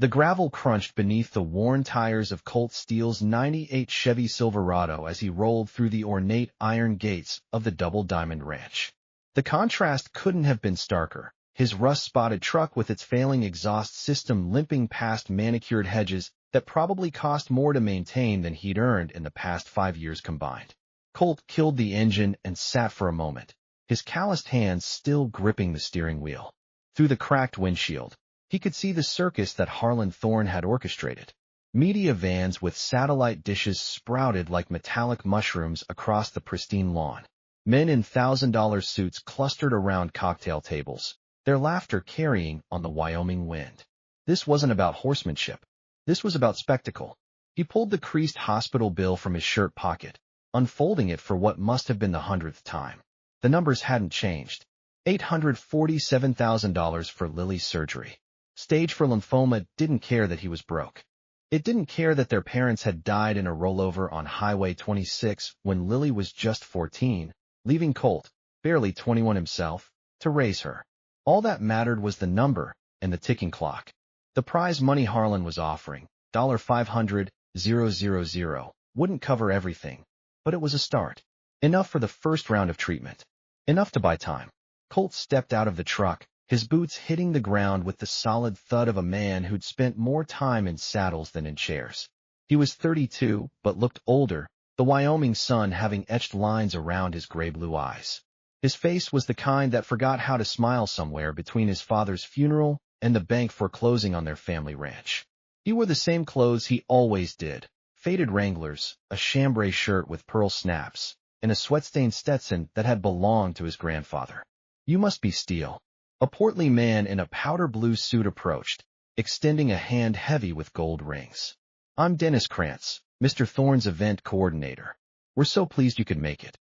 The gravel crunched beneath the worn tires of Colt Steele's '98 Chevy Silverado as he rolled through the ornate iron gates of the Double Diamond Ranch. The contrast couldn't have been starker. His rust-spotted truck with its failing exhaust system limping past manicured hedges that probably cost more to maintain than he'd earned in the past 5 years combined. Colt killed the engine and sat for a moment, his calloused hands still gripping the steering wheel. Through the cracked windshield, he could see the circus that Harlan Thorne had orchestrated. Media vans with satellite dishes sprouted like metallic mushrooms across the pristine lawn. Men in $1,000 suits clustered around cocktail tables, their laughter carrying on the Wyoming wind. This wasn't about horsemanship. This was about spectacle. He pulled the creased hospital bill from his shirt pocket, unfolding it for what must have been the 100th time. The numbers hadn't changed. $847,000 for Lily's surgery. Stage 4 lymphoma didn't care that he was broke. It didn't care that their parents had died in a rollover on Highway 26 when Lily was just 14, leaving Colt, barely 21 himself, to raise her. All that mattered was the number and the ticking clock. The prize money Harlan was offering, $500,000, wouldn't cover everything, but it was a start. Enough for the first round of treatment. Enough to buy time. Colt stepped out of the truck, his boots hitting the ground with the solid thud of a man who'd spent more time in saddles than in chairs. He was 32, but looked older, the Wyoming sun having etched lines around his gray-blue eyes. His face was the kind that forgot how to smile somewhere between his father's funeral and the bank foreclosing on their family ranch. He wore the same clothes he always did, faded Wranglers, a chambray shirt with pearl snaps, and a sweat-stained Stetson that had belonged to his grandfather. "You must be Steele." A portly man in a powder blue suit approached, extending a hand heavy with gold rings. "I'm Dennis Krantz, Mr. Thorne's event coordinator. We're so pleased you could make it.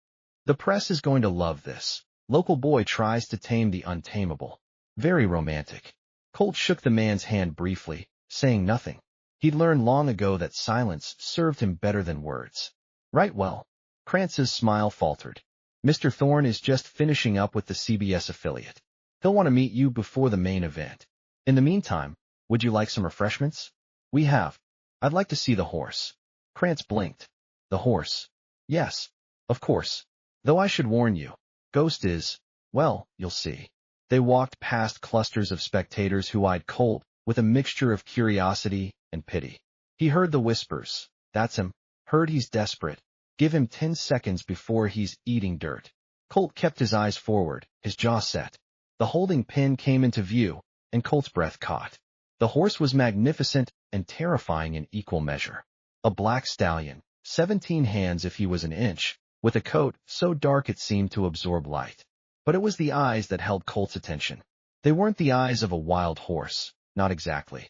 The press is going to love this. Local boy tries to tame the untamable. Very romantic." Colt shook the man's hand briefly, saying nothing. He'd learned long ago that silence served him better than words. "Right, well." Krantz's smile faltered. "Mr. Thorne is just finishing up with the CBS affiliate. He'll want to meet you before the main event. In the meantime, would you like some refreshments? We have. I'd like to see the horse." Krantz blinked. "The horse? Yes, of course. Though I should warn you, Ghost is, well, you'll see." They walked past clusters of spectators who eyed Colt with a mixture of curiosity and pity. He heard the whispers. "That's him. Heard he's desperate. Give him 10 seconds before he's eating dirt." Colt kept his eyes forward, his jaw set. The holding pin came into view, and Colt's breath caught. The horse was magnificent and terrifying in equal measure. A black stallion, 17 hands if he was an inch, with a coat so dark it seemed to absorb light. But it was the eyes that held Colt's attention. They weren't the eyes of a wild horse, not exactly.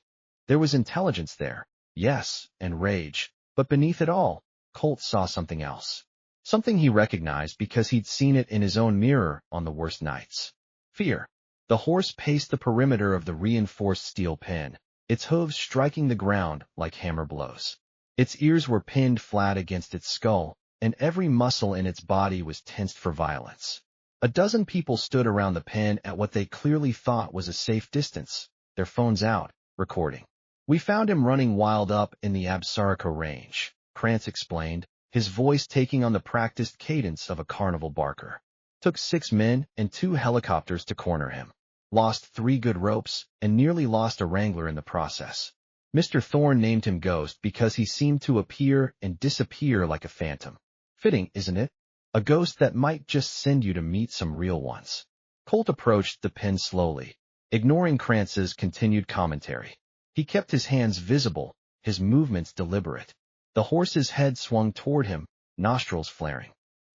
There was intelligence there, yes, and rage, but beneath it all, Colt saw something else. Something he recognized because he'd seen it in his own mirror on the worst nights. Fear. The horse paced the perimeter of the reinforced steel pen, its hooves striking the ground like hammer blows. Its ears were pinned flat against its skull, and every muscle in its body was tensed for violence. A dozen people stood around the pen at what they clearly thought was a safe distance, their phones out, recording. "We found him running wild up in the Absarica Range," Krantz explained, his voice taking on the practiced cadence of a carnival barker. "Took 6 men and 2 helicopters to corner him. Lost 3 good ropes and nearly lost a wrangler in the process. Mr. Thorne named him Ghost because he seemed to appear and disappear like a phantom. Fitting, isn't it? A ghost that might just send you to meet some real ones." Colt approached the pen slowly, ignoring Krantz's continued commentary. He kept his hands visible, his movements deliberate. The horse's head swung toward him, nostrils flaring.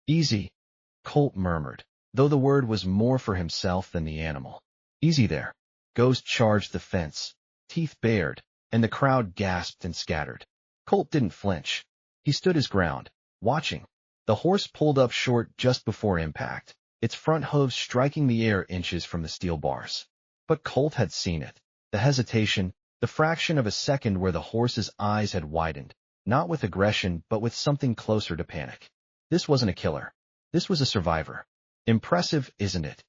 "Easy," Colt murmured, though the word was more for himself than the animal. "Easy there." Ghost charged the fence, teeth bared, and the crowd gasped and scattered. Colt didn't flinch. He stood his ground, watching. The horse pulled up short just before impact, its front hooves striking the air inches from the steel bars. But Colt had seen it. The hesitation, the fraction of a second where the horse's eyes had widened, not with aggression but with something closer to panic. This wasn't a killer. This was a survivor. "Impressive, isn't it?"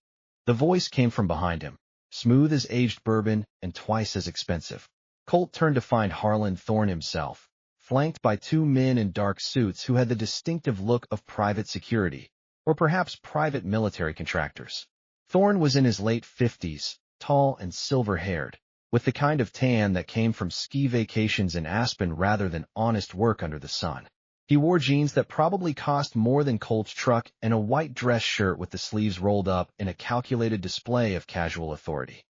The voice came from behind him, smooth as aged bourbon and twice as expensive. Colt turned to find Harlan Thorne himself, flanked by two men in dark suits who had the distinctive look of private security, or perhaps private military contractors. Thorne was in his late 50s, tall and silver-haired, with the kind of tan that came from ski vacations in Aspen rather than honest work under the sun. He wore jeans that probably cost more than Colt's truck and a white dress shirt with the sleeves rolled up in a calculated display of casual authority.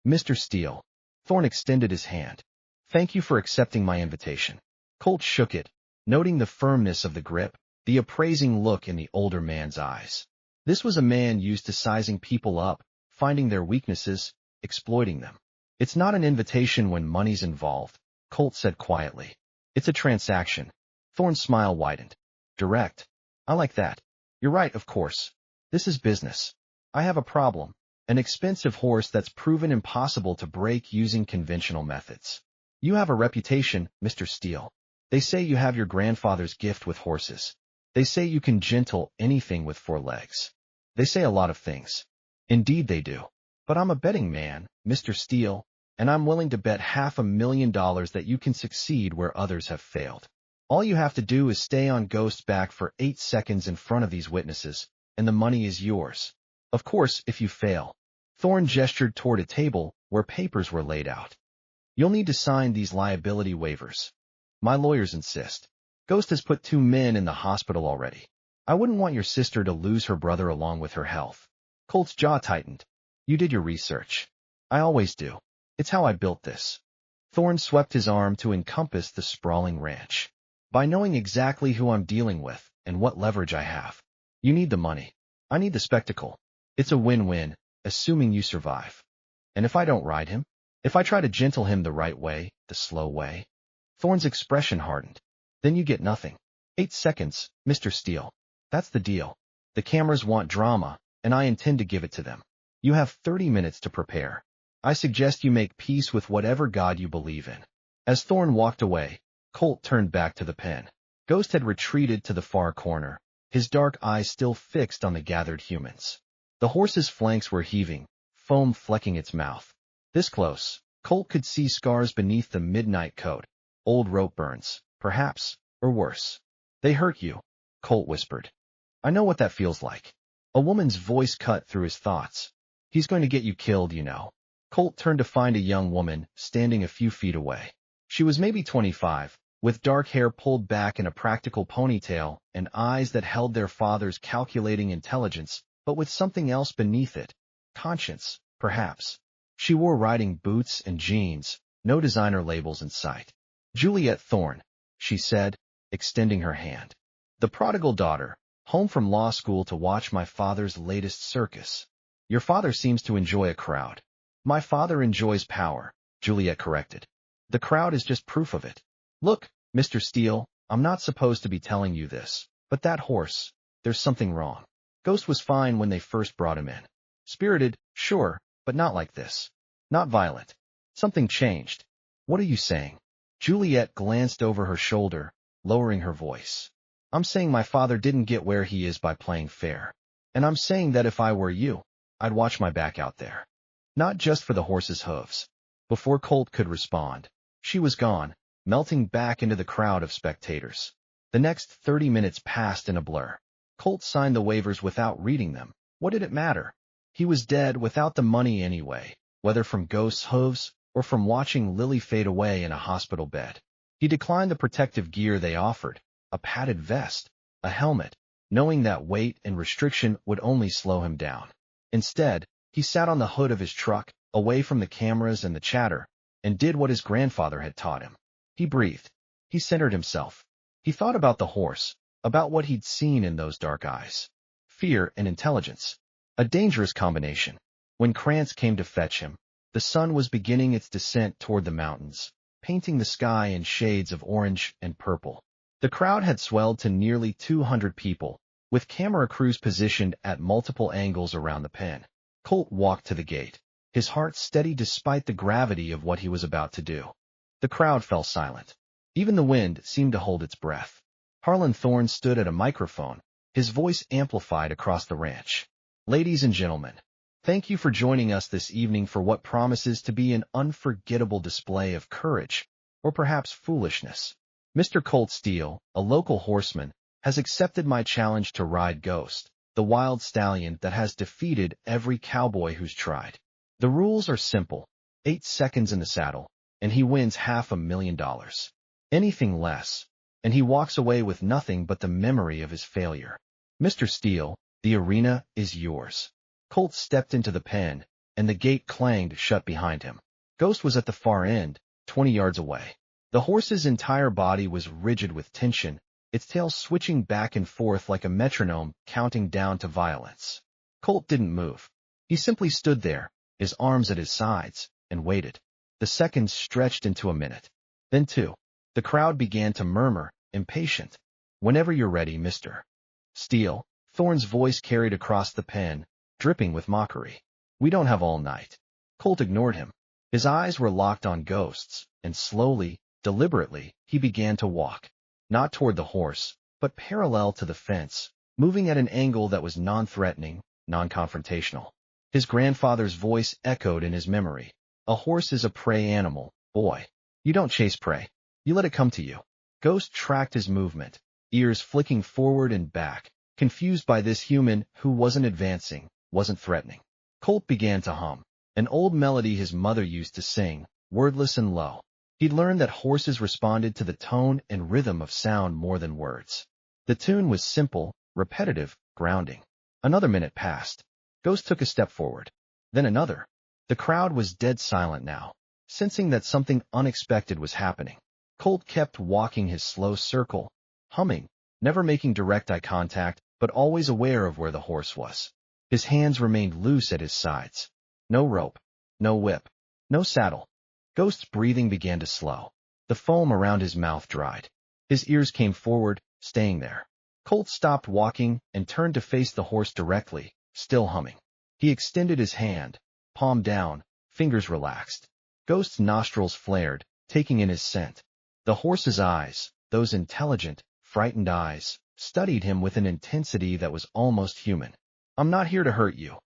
"Mr. Steele." Thorne extended his hand. "Thank you for accepting my invitation." Colt shook it, noting the firmness of the grip, the appraising look in the older man's eyes. This was a man used to sizing people up, finding their weaknesses, exploiting them. "It's not an invitation when money's involved," Colt said quietly. "It's a transaction." Thorne's smile widened. "Direct. I like that. You're right, of course. This is business. I have a problem. An expensive horse that's proven impossible to break using conventional methods. You have a reputation, Mr. Steele. They say you have your grandfather's gift with horses. They say you can gentle anything with four legs. They say a lot of things. Indeed they do. But I'm a betting man, Mr. Steele, and I'm willing to bet $500,000 that you can succeed where others have failed. All you have to do is stay on Ghost's back for 8 seconds in front of these witnesses, and the money is yours. Of course, if you fail." Thorne gestured toward a table where papers were laid out. "You'll need to sign these liability waivers. My lawyers insist. Ghost has put 2 men in the hospital already. I wouldn't want your sister to lose her brother along with her health." Colt's jaw tightened. "You did your research." "I always do. It's how I built this." Thorne swept his arm to encompass the sprawling ranch. "By knowing exactly who I'm dealing with and what leverage I have. You need the money. I need the spectacle. It's a win-win, assuming you survive. And if I don't ride him? If I try to gentle him the right way, the slow way?" Thorne's expression hardened. "Then you get nothing. 8 seconds, Mr. Steele. That's the deal. The cameras want drama, and I intend to give it to them. You have 30 minutes to prepare. I suggest you make peace with whatever God you believe in." As Thorne walked away, Colt turned back to the pen. Ghost had retreated to the far corner, his dark eyes still fixed on the gathered humans. The horse's flanks were heaving, foam flecking its mouth. This close, Colt could see scars beneath the midnight coat, old rope burns, perhaps, or worse. "They hurt you," Colt whispered. "I know what that feels like." A woman's voice cut through his thoughts. "He's going to get you killed, you know." Colt turned to find a young woman standing a few feet away. She was maybe 25, with dark hair pulled back in a practical ponytail and eyes that held their father's calculating intelligence, but with something else beneath it. Conscience, perhaps. She wore riding boots and jeans, no designer labels in sight. "Juliet Thorne," she said, extending her hand. "The prodigal daughter, home from law school to watch my father's latest circus." "Your father seems to enjoy a crowd." "My father enjoys power," Juliet corrected. "The crowd is just proof of it. Look, Mr. Steele, I'm not supposed to be telling you this, but that horse, there's something wrong. Ghost was fine when they first brought him in. Spirited, sure, but not like this. Not violent. Something changed." "What are you saying?" Juliet glanced over her shoulder, lowering her voice. "I'm saying my father didn't get where he is by playing fair. And I'm saying that if I were you, I'd watch my back out there. Not just for the horse's hooves." Before Colt could respond, she was gone, melting back into the crowd of spectators. The next 30 minutes passed in a blur. Colt signed the waivers without reading them. What did it matter? He was dead without the money anyway, whether from Ghost's hooves or from watching Lily fade away in a hospital bed. He declined the protective gear they offered, a padded vest, a helmet, knowing that weight and restriction would only slow him down. Instead, he sat on the hood of his truck, away from the cameras and the chatter, and did what his grandfather had taught him. He breathed. He centered himself. He thought about the horse, about what he'd seen in those dark eyes. Fear and intelligence. A dangerous combination. When Krantz came to fetch him, the sun was beginning its descent toward the mountains, painting the sky in shades of orange and purple. The crowd had swelled to nearly 200 people, with camera crews positioned at multiple angles around the pen. Colt walked to the gate, his heart steady despite the gravity of what he was about to do. The crowd fell silent. Even the wind seemed to hold its breath. Harlan Thorne stood at a microphone, his voice amplified across the ranch. "Ladies and gentlemen, Thank you for joining us this evening for what promises to be an unforgettable display of courage, or perhaps foolishness. Mr. Colt Steele, a local horseman, has accepted my challenge to ride Ghost, the wild stallion that has defeated every cowboy who's tried. The rules are simple: 8 seconds in the saddle, and he wins $500,000. Anything less, and he walks away with nothing but the memory of his failure. Mr. Steele, the arena is yours. Colt stepped into the pen, and the gate clanged shut behind him. Ghost was at the far end, 20 yards away. The horse's entire body was rigid with tension, its tail switching back and forth like a metronome counting down to violence. Colt didn't move. He simply stood there, his arms at his sides, and waited. The seconds stretched into a minute. Then 2. The crowd began to murmur, impatient. "Whenever you're ready, Mr. Steele," Thorne's voice carried across the pen, dripping with mockery. "We don't have all night." Colt ignored him. His eyes were locked on Ghost's, and slowly, deliberately, he began to walk. Not toward the horse, but parallel to the fence, moving at an angle that was non-threatening, non-confrontational. His grandfather's voice echoed in his memory. "A horse is a prey animal, boy. You don't chase prey. You let it come to you." Ghost tracked his movement, ears flicking forward and back, confused by this human who wasn't advancing, wasn't threatening. Colt began to hum, an old melody his mother used to sing, wordless and low. He'd learned that horses responded to the tone and rhythm of sound more than words. The tune was simple, repetitive, grounding. Another minute passed. Ghost took a step forward. Then another. The crowd was dead silent now, sensing that something unexpected was happening. Colt kept walking his slow circle, humming, never making direct eye contact, but always aware of where the horse was. His hands remained loose at his sides. No rope, no whip, no saddle. Ghost's breathing began to slow. The foam around his mouth dried. His ears came forward, staying there. Colt stopped walking and turned to face the horse directly, still humming. He extended his hand, palm down, fingers relaxed. Ghost's nostrils flared, taking in his scent. The horse's eyes, those intelligent, frightened eyes, studied him with an intensity that was almost human. "I'm not here to hurt you,"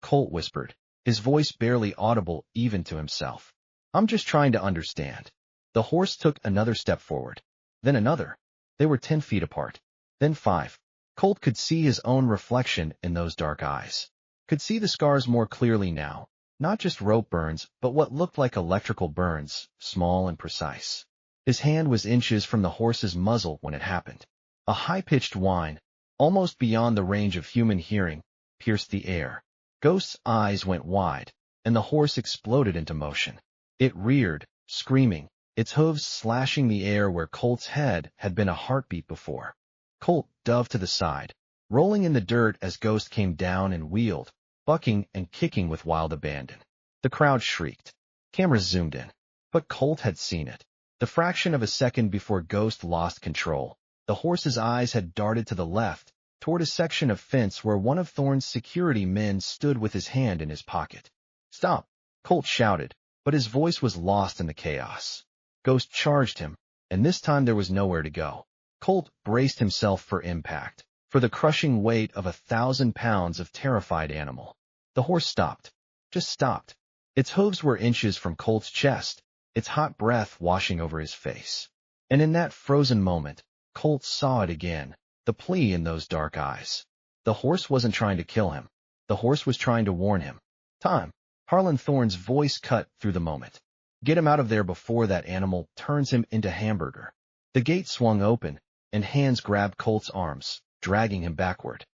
Colt whispered, his voice barely audible even to himself. "I'm just trying to understand." The horse took another step forward, then another. They were 10 feet apart, then 5. Colt could see his own reflection in those dark eyes. Could see the scars more clearly now, not just rope burns, but what looked like electrical burns, small and precise. His hand was inches from the horse's muzzle when it happened. A high-pitched whine, almost beyond the range of human hearing, pierced the air. Ghost's eyes went wide, and the horse exploded into motion. It reared, screaming, its hooves slashing the air where Colt's head had been a heartbeat before. Colt dove to the side, rolling in the dirt as Ghost came down and wheeled, bucking and kicking with wild abandon. The crowd shrieked. Cameras zoomed in. But Colt had seen it. The fraction of a second before Ghost lost control, the horse's eyes had darted to the left, toward a section of fence where one of Thorne's security men stood with his hand in his pocket. "Stop!" Colt shouted, but his voice was lost in the chaos. Ghost charged him, and this time there was nowhere to go. Colt braced himself for impact, for the crushing weight of 1,000 pounds of terrified animal. The horse stopped. Just stopped. Its hooves were inches from Colt's chest, its hot breath washing over his face. And in that frozen moment, Colt saw it again, the plea in those dark eyes. The horse wasn't trying to kill him. The horse was trying to warn him. "Time." Harlan Thorne's voice cut through the moment. "Get him out of there before that animal turns him into hamburger." The gate swung open, and hands grabbed Colt's arms, dragging him backward.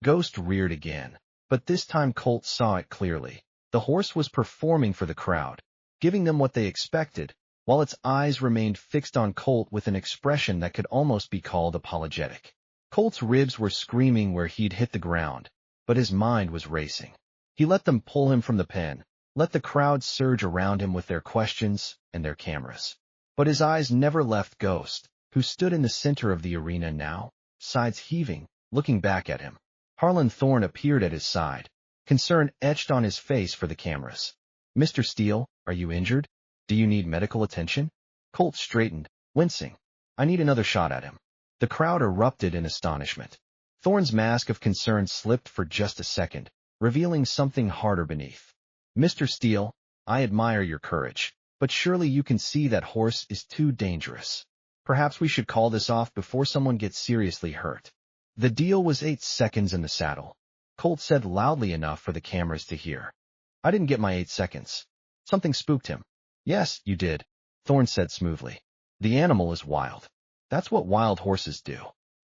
Ghost reared again, but this time Colt saw it clearly. The horse was performing for the crowd, giving them what they expected, while its eyes remained fixed on Colt with an expression that could almost be called apologetic. Colt's ribs were screaming where he'd hit the ground, but his mind was racing. He let them pull him from the pen, let the crowd surge around him with their questions and their cameras. But his eyes never left Ghost, who stood in the center of the arena now, sides heaving, looking back at him. Harlan Thorne appeared at his side, concern etched on his face for the cameras. "Mr. Steele, are you injured? Do you need medical attention?" Colt straightened, wincing. "I need another shot at him." The crowd erupted in astonishment. Thorne's mask of concern slipped for just a second, revealing something harder beneath. Mr. Steele, I admire your courage, but surely you can see that horse is too dangerous. Perhaps we should call this off before someone gets seriously hurt. The deal was 8 seconds in the saddle. Colt said loudly enough for the cameras to hear. I didn't get my 8 seconds. Something spooked him. Yes, you did, Thorne said smoothly. The animal is wild. That's what wild horses do.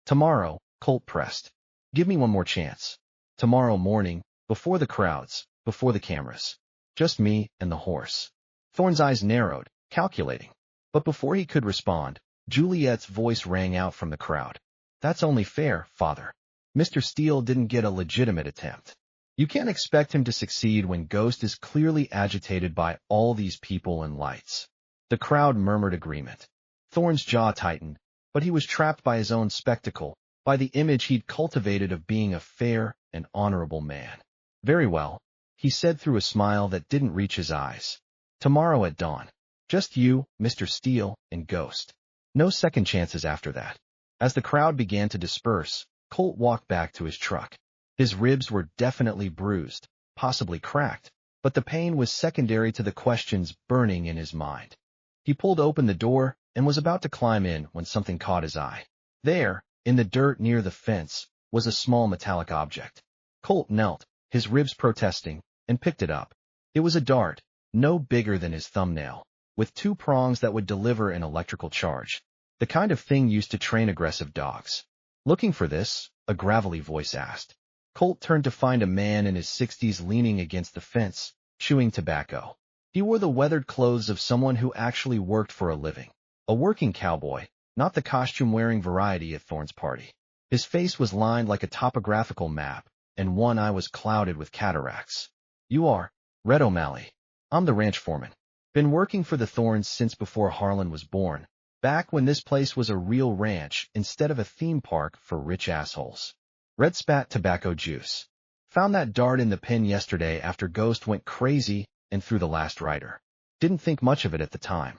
Tomorrow, Colt pressed. Give me one more chance. Tomorrow morning, before the crowds, before the cameras. Just me and the horse. Thorne's eyes narrowed, calculating. But before he could respond, Juliet's voice rang out from the crowd. That's only fair, Father. Mr. Steele didn't get a legitimate attempt. You can't expect him to succeed when Ghost is clearly agitated by all these people and lights. The crowd murmured agreement. Thorne's jaw tightened, but he was trapped by his own spectacle, by the image he'd cultivated of being a fair and honorable man. Very well, he said through a smile that didn't reach his eyes. Tomorrow at dawn. Just you, Mr. Steele, and Ghost. No second chances after that. As the crowd began to disperse, Colt walked back to his truck. His ribs were definitely bruised, possibly cracked, but the pain was secondary to the questions burning in his mind. He pulled open the door and was about to climb in when something caught his eye. There, in the dirt near the fence, was a small metallic object. Colt knelt, his ribs protesting, and picked it up. It was a dart, no bigger than his thumbnail, with 2 prongs that would deliver an electrical charge. The kind of thing used to train aggressive dogs. Looking for this? A gravelly voice asked. Colt turned to find a man in his 60s leaning against the fence, chewing tobacco. He wore the weathered clothes of someone who actually worked for a living. A working cowboy, not the costume-wearing variety at Thorne's party. His face was lined like a topographical map, and one eye was clouded with cataracts. You are Red O'Malley. I'm the ranch foreman. Been working for the Thornes since before Harlan was born, back when this place was a real ranch instead of a theme park for rich assholes. Red spat tobacco juice. Found that dart in the pen yesterday after Ghost went crazy and threw the last rider. Didn't think much of it at the time.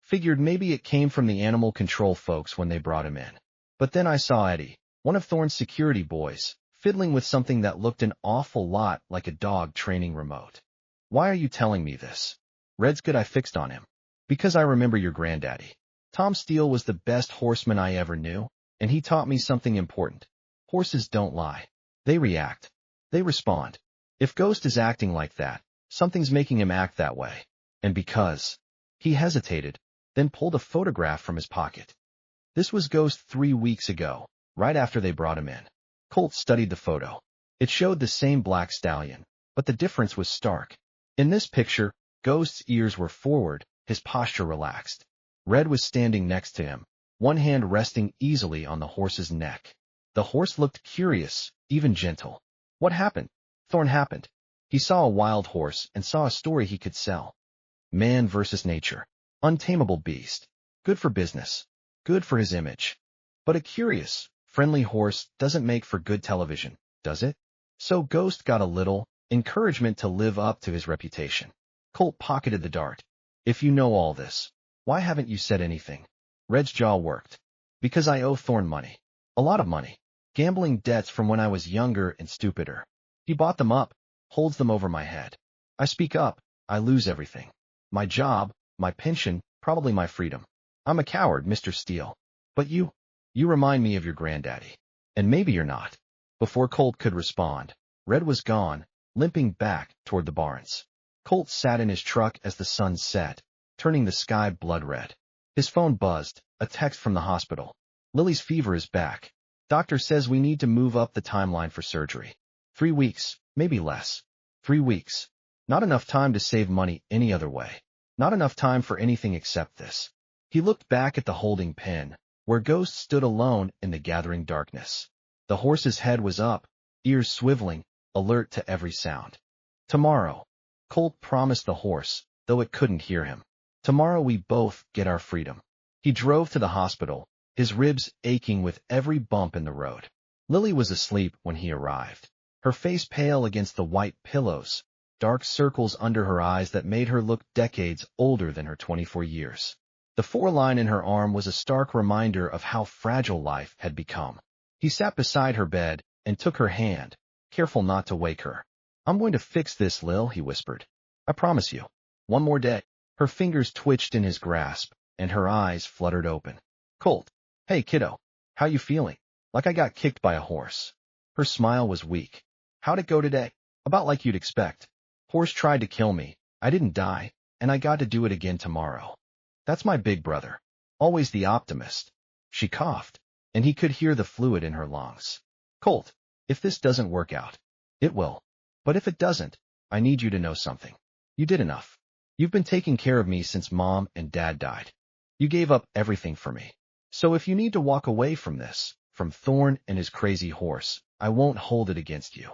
Figured maybe it came from the animal control folks when they brought him in. But then I saw Eddie, one of Thorne's security boys, fiddling with something that looked an awful lot like a dog training remote. Why are you telling me this? Red's good I fixed on him. Because I remember your granddaddy. Tom Steele was the best horseman I ever knew, and he taught me something important. Horses don't lie. They react. They respond. If Ghost is acting like that, something's making him act that way. And because... He hesitated, then pulled a photograph from his pocket. This was Ghost 3 weeks ago, right after they brought him in. Colt studied the photo. It showed the same black stallion, but the difference was stark. In this picture, Ghost's ears were forward, his posture relaxed. Red was standing next to him, one hand resting easily on the horse's neck. The horse looked curious, even gentle. What happened? Thorne happened. He saw a wild horse and saw a story he could sell. Man versus nature. Untamable beast. Good for business. Good for his image. But a curious, friendly horse doesn't make for good television, does it? So Ghost got a little encouragement to live up to his reputation. Colt pocketed the dart. If you know all this, why haven't you said anything? Red's jaw worked. Because I owe Thorne money. A lot of money. Gambling debts from when I was younger and stupider. He bought them up, holds them over my head. I speak up, I lose everything. My job, my pension, probably my freedom. I'm a coward, Mr. Steele. But you remind me of your granddaddy. And maybe you're not. Before Colt could respond, Red was gone, limping back toward the barns. Colt sat in his truck as the sun set, turning the sky blood red. His phone buzzed, a text from the hospital. Lily's fever is back. Doctor says we need to move up the timeline for surgery. 3 weeks, maybe less. 3 weeks. Not enough time to save money any other way. Not enough time for anything except this. He looked back at the holding pen, where Ghost stood alone in the gathering darkness. The horse's head was up, ears swiveling, alert to every sound. Tomorrow, Colt promised the horse, though it couldn't hear him. Tomorrow we both get our freedom. He drove to the hospital, his ribs aching with every bump in the road. Lily was asleep when he arrived, her face pale against the white pillows, dark circles under her eyes that made her look decades older than her 24 years. The 4-line in her arm was a stark reminder of how fragile life had become. He sat beside her bed and took her hand, careful not to wake her. I'm going to fix this, Lil, he whispered. I promise you. One more day. Her fingers twitched in his grasp, and her eyes fluttered open. Colt. Hey, kiddo. How you feeling? Like I got kicked by a horse. Her smile was weak. How'd it go today? About like you'd expect. Horse tried to kill me. I didn't die, and I got to do it again tomorrow. That's my big brother. Always the optimist. She coughed, and he could hear the fluid in her lungs. Colt, if this doesn't work out, it will. But if it doesn't, I need you to know something. You did enough. You've been taking care of me since Mom and Dad died. You gave up everything for me. So if you need to walk away from this, from Thorn and his crazy horse, I won't hold it against you.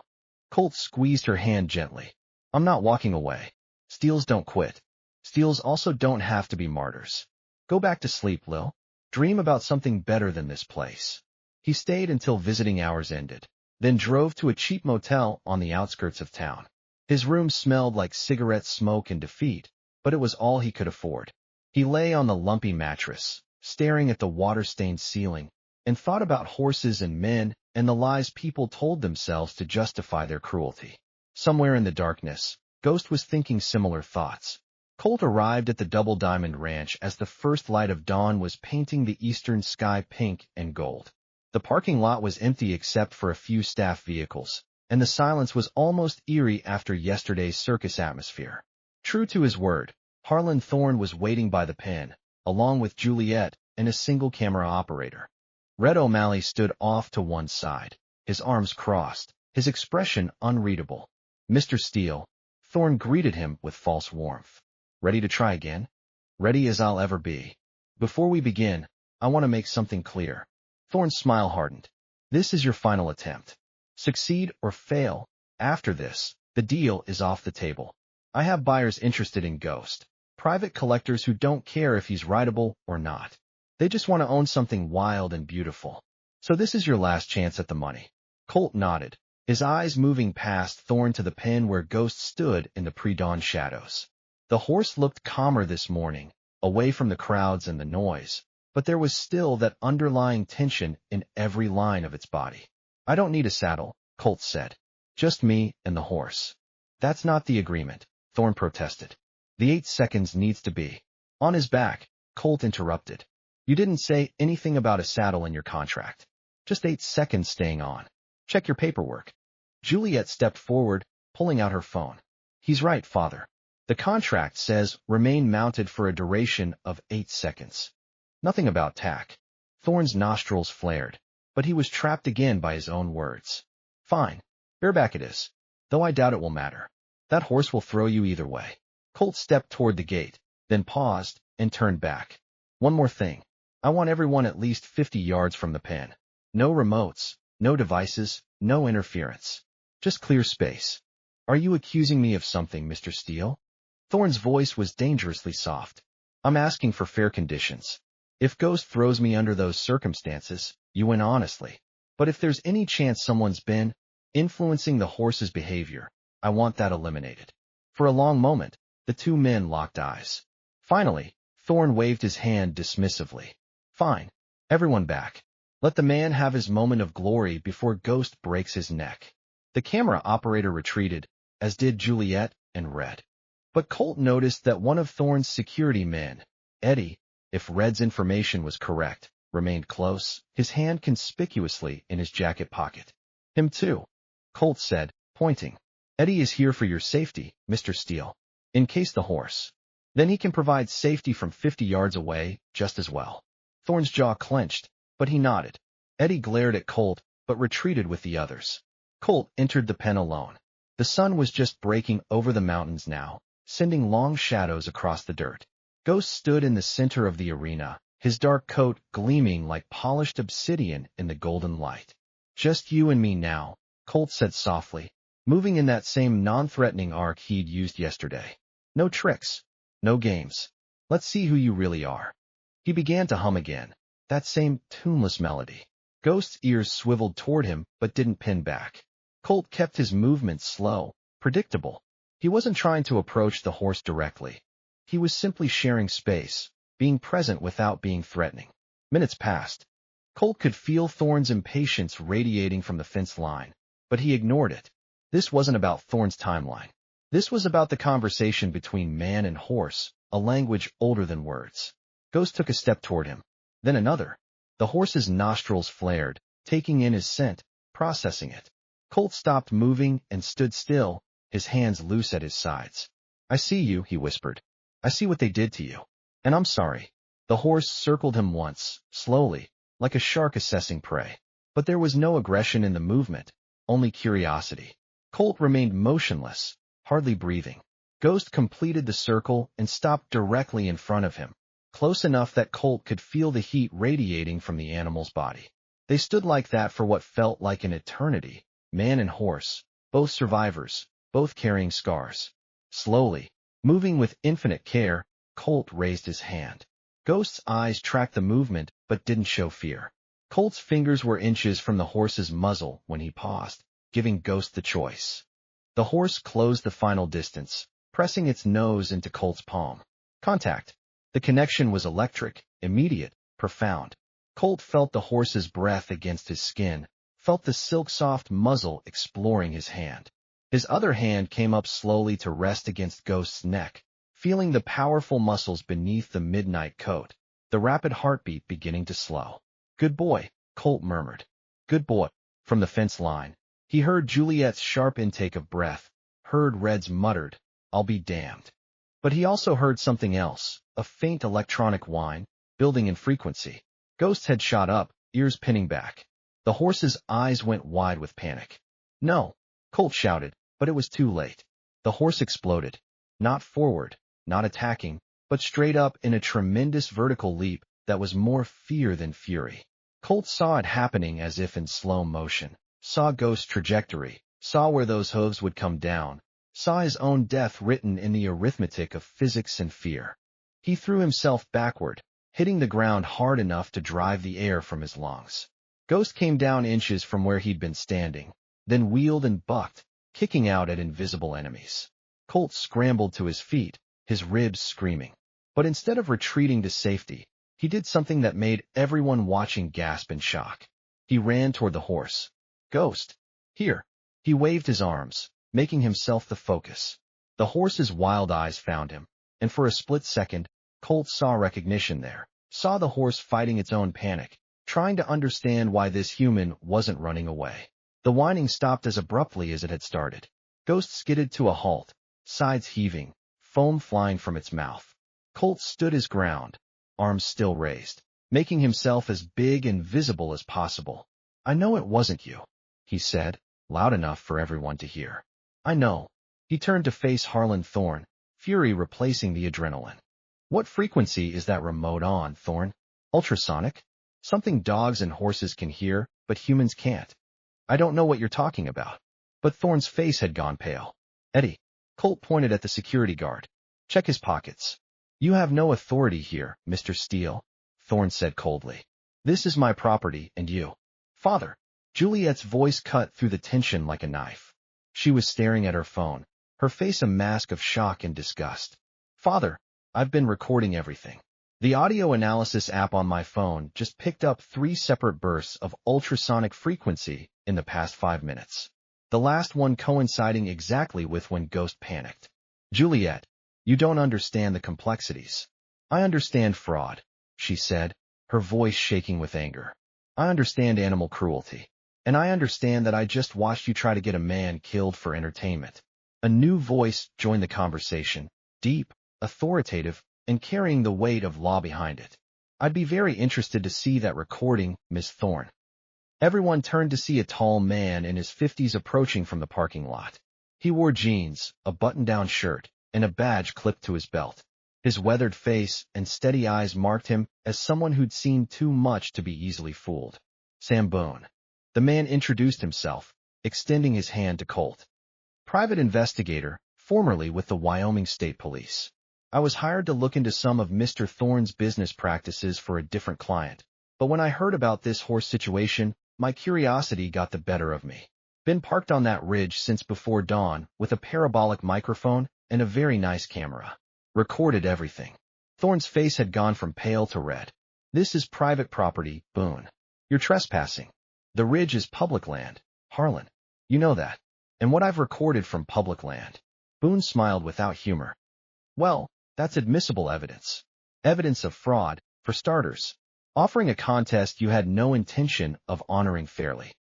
Colt squeezed her hand gently. I'm not walking away. Steels don't quit. Steels also don't have to be martyrs. Go back to sleep, Lil. Dream about something better than this place. He stayed until visiting hours ended, then drove to a cheap motel on the outskirts of town. His room smelled like cigarette smoke and defeat, but it was all he could afford. He lay on the lumpy mattress, staring at the water-stained ceiling, and thought about horses and men and the lies people told themselves to justify their cruelty. Somewhere in the darkness, Ghost was thinking similar thoughts. Colt arrived at the Double Diamond Ranch as the first light of dawn was painting the eastern sky pink and gold. The parking lot was empty except for a few staff vehicles, and the silence was almost eerie after yesterday's circus atmosphere. True to his word, Harlan Thorne was waiting by the pen, along with Juliet and a single camera operator. Red O'Malley stood off to one side, his arms crossed, his expression unreadable. Mr. Steele, Thorne greeted him with false warmth. Ready to try again? Ready as I'll ever be. Before we begin, I want to make something clear. Thorne's smile hardened. This is your final attempt. Succeed or fail. After this, the deal is off the table. I have buyers interested in Ghost, private collectors who don't care if he's writable or not. They just want to own something wild and beautiful. So this is your last chance at the money. Colt nodded, his eyes moving past Thorne to the pen where Ghost stood in the pre-dawn shadows. The horse looked calmer this morning, away from the crowds and the noise, but there was still that underlying tension in every line of its body. I don't need a saddle, Colt said. Just me and the horse. That's not the agreement, Thorne protested. The 8 seconds needs to be. On his back, Colt interrupted. You didn't say anything about a saddle in your contract. Just 8 seconds staying on. Check your paperwork. Juliet stepped forward, pulling out her phone. He's right, Father. The contract says remain mounted for a duration of 8 seconds. Nothing about tack. Thorne's nostrils flared, but he was trapped again by his own words. Fine. Bareback it is. Though I doubt it will matter. That horse will throw you either way. Colt stepped toward the gate, then paused and turned back. One more thing. I want everyone at least 50 yards from the pen. No remotes, no devices, no interference. Just clear space. Are you accusing me of something, Mr. Steele? Thorne's voice was dangerously soft. I'm asking for fair conditions. If Ghost throws me under those circumstances, you win honestly. But if there's any chance someone's been influencing the horse's behavior, I want that eliminated. For a long moment, the two men locked eyes. Finally, Thorne waved his hand dismissively. Fine. Everyone back. Let the man have his moment of glory before Ghost breaks his neck. The camera operator retreated, as did Juliet and Red. But Colt noticed that one of Thorne's security men, Eddie, if Red's information was correct, remained close, his hand conspicuously in his jacket pocket. Him too, Colt said, pointing. Eddie is here for your safety, Mr. Steele. In case the horse. Then he can provide safety from 50 yards away, just as well. Thorne's jaw clenched, but he nodded. Eddie glared at Colt, but retreated with the others. Colt entered the pen alone. The sun was just breaking over the mountains now, sending long shadows across the dirt. Ghost stood in the center of the arena, his dark coat gleaming like polished obsidian in the golden light. Just you and me now, Colt said softly, moving in that same non-threatening arc he'd used yesterday. No tricks. No games. Let's see who you really are. He began to hum again, that same tuneless melody. Ghost's ears swiveled toward him but didn't pin back. Colt kept his movements slow, predictable. He wasn't trying to approach the horse directly. He was simply sharing space, being present without being threatening. Minutes passed. Colt could feel Thorne's impatience radiating from the fence line, but he ignored it. This wasn't about Thorn's timeline. This was about the conversation between man and horse, a language older than words. Ghost took a step toward him, then another. The horse's nostrils flared, taking in his scent, processing it. Colt stopped moving and stood still, his hands loose at his sides. I see you, he whispered. I see what they did to you. And I'm sorry. The horse circled him once, slowly, like a shark assessing prey. But there was no aggression in the movement, only curiosity. Colt remained motionless, hardly breathing. Ghost completed the circle and stopped directly in front of him, close enough that Colt could feel the heat radiating from the animal's body. They stood like that for what felt like an eternity, man and horse, both survivors, both carrying scars. Slowly, moving with infinite care, Colt raised his hand. Ghost's eyes tracked the movement but didn't show fear. Colt's fingers were inches from the horse's muzzle when he paused, giving Ghost the choice. The horse closed the final distance, pressing its nose into Colt's palm. Contact. The connection was electric, immediate, profound. Colt felt the horse's breath against his skin, felt the silk-soft muzzle exploring his hand. His other hand came up slowly to rest against Ghost's neck, feeling the powerful muscles beneath the midnight coat, the rapid heartbeat beginning to slow. Good boy, Colt murmured. Good boy. From the fence line, he heard Juliet's sharp intake of breath, heard Red's muttered, I'll be damned. But he also heard something else, a faint electronic whine, building in frequency. Ghost had shot up, ears pinning back. The horse's eyes went wide with panic. No, Colt shouted, but it was too late. The horse exploded. Not forward, not attacking, but straight up in a tremendous vertical leap that was more fear than fury. Colt saw it happening as if in slow motion, saw Ghost's trajectory, saw where those hooves would come down, saw his own death written in the arithmetic of physics and fear. He threw himself backward, hitting the ground hard enough to drive the air from his lungs. Ghost came down inches from where he'd been standing, then wheeled and bucked, kicking out at invisible enemies. Colt scrambled to his feet, his ribs screaming. But instead of retreating to safety, he did something that made everyone watching gasp in shock. He ran toward the horse. Ghost. Here. He waved his arms, making himself the focus. The horse's wild eyes found him, and for a split second, Colt saw recognition there, saw the horse fighting its own panic, trying to understand why this human wasn't running away. The whining stopped as abruptly as it had started. Ghost skidded to a halt, sides heaving, foam flying from its mouth. Colt stood his ground, arms still raised, making himself as big and visible as possible. I know it wasn't you, he said, loud enough for everyone to hear. I know. He turned to face Harlan Thorne, fury replacing the adrenaline. What frequency is that remote on, Thorne? Ultrasonic? Something dogs and horses can hear, but humans can't. I don't know what you're talking about. But Thorne's face had gone pale. Eddie. Colt pointed at the security guard. Check his pockets. You have no authority here, Mr. Steele, Thorne said coldly. This is my property, and you. Father. Juliet's voice cut through the tension like a knife. She was staring at her phone, her face a mask of shock and disgust. Father, I've been recording everything. The audio analysis app on my phone just picked up 3 separate bursts of ultrasonic frequency in the past 5 minutes. The last one coinciding exactly with when Ghost panicked. Juliet, you don't understand the complexities. I understand fraud, she said, her voice shaking with anger. I understand animal cruelty. And I understand that I just watched you try to get a man killed for entertainment. A new voice joined the conversation, deep, authoritative, and carrying the weight of law behind it. I'd be very interested to see that recording, Miss Thorne. Everyone turned to see a tall man in his 50s approaching from the parking lot. He wore jeans, a button-down shirt, and a badge clipped to his belt. His weathered face and steady eyes marked him as someone who'd seen too much to be easily fooled. Sam Boone. The man introduced himself, extending his hand to Colt. Private investigator, formerly with the Wyoming State Police. I was hired to look into some of Mr. Thorne's business practices for a different client, but when I heard about this horse situation, my curiosity got the better of me. Been parked on that ridge since before dawn with a parabolic microphone and a very nice camera. Recorded everything. Thorne's face had gone from pale to red. This is private property, Boone. You're trespassing. The ridge is public land, Harlan. You know that. and what I've recorded from public land. Boone smiled without humor. Well, that's admissible evidence. Evidence of fraud, for starters. Offering a contest you had no intention of honoring fairly.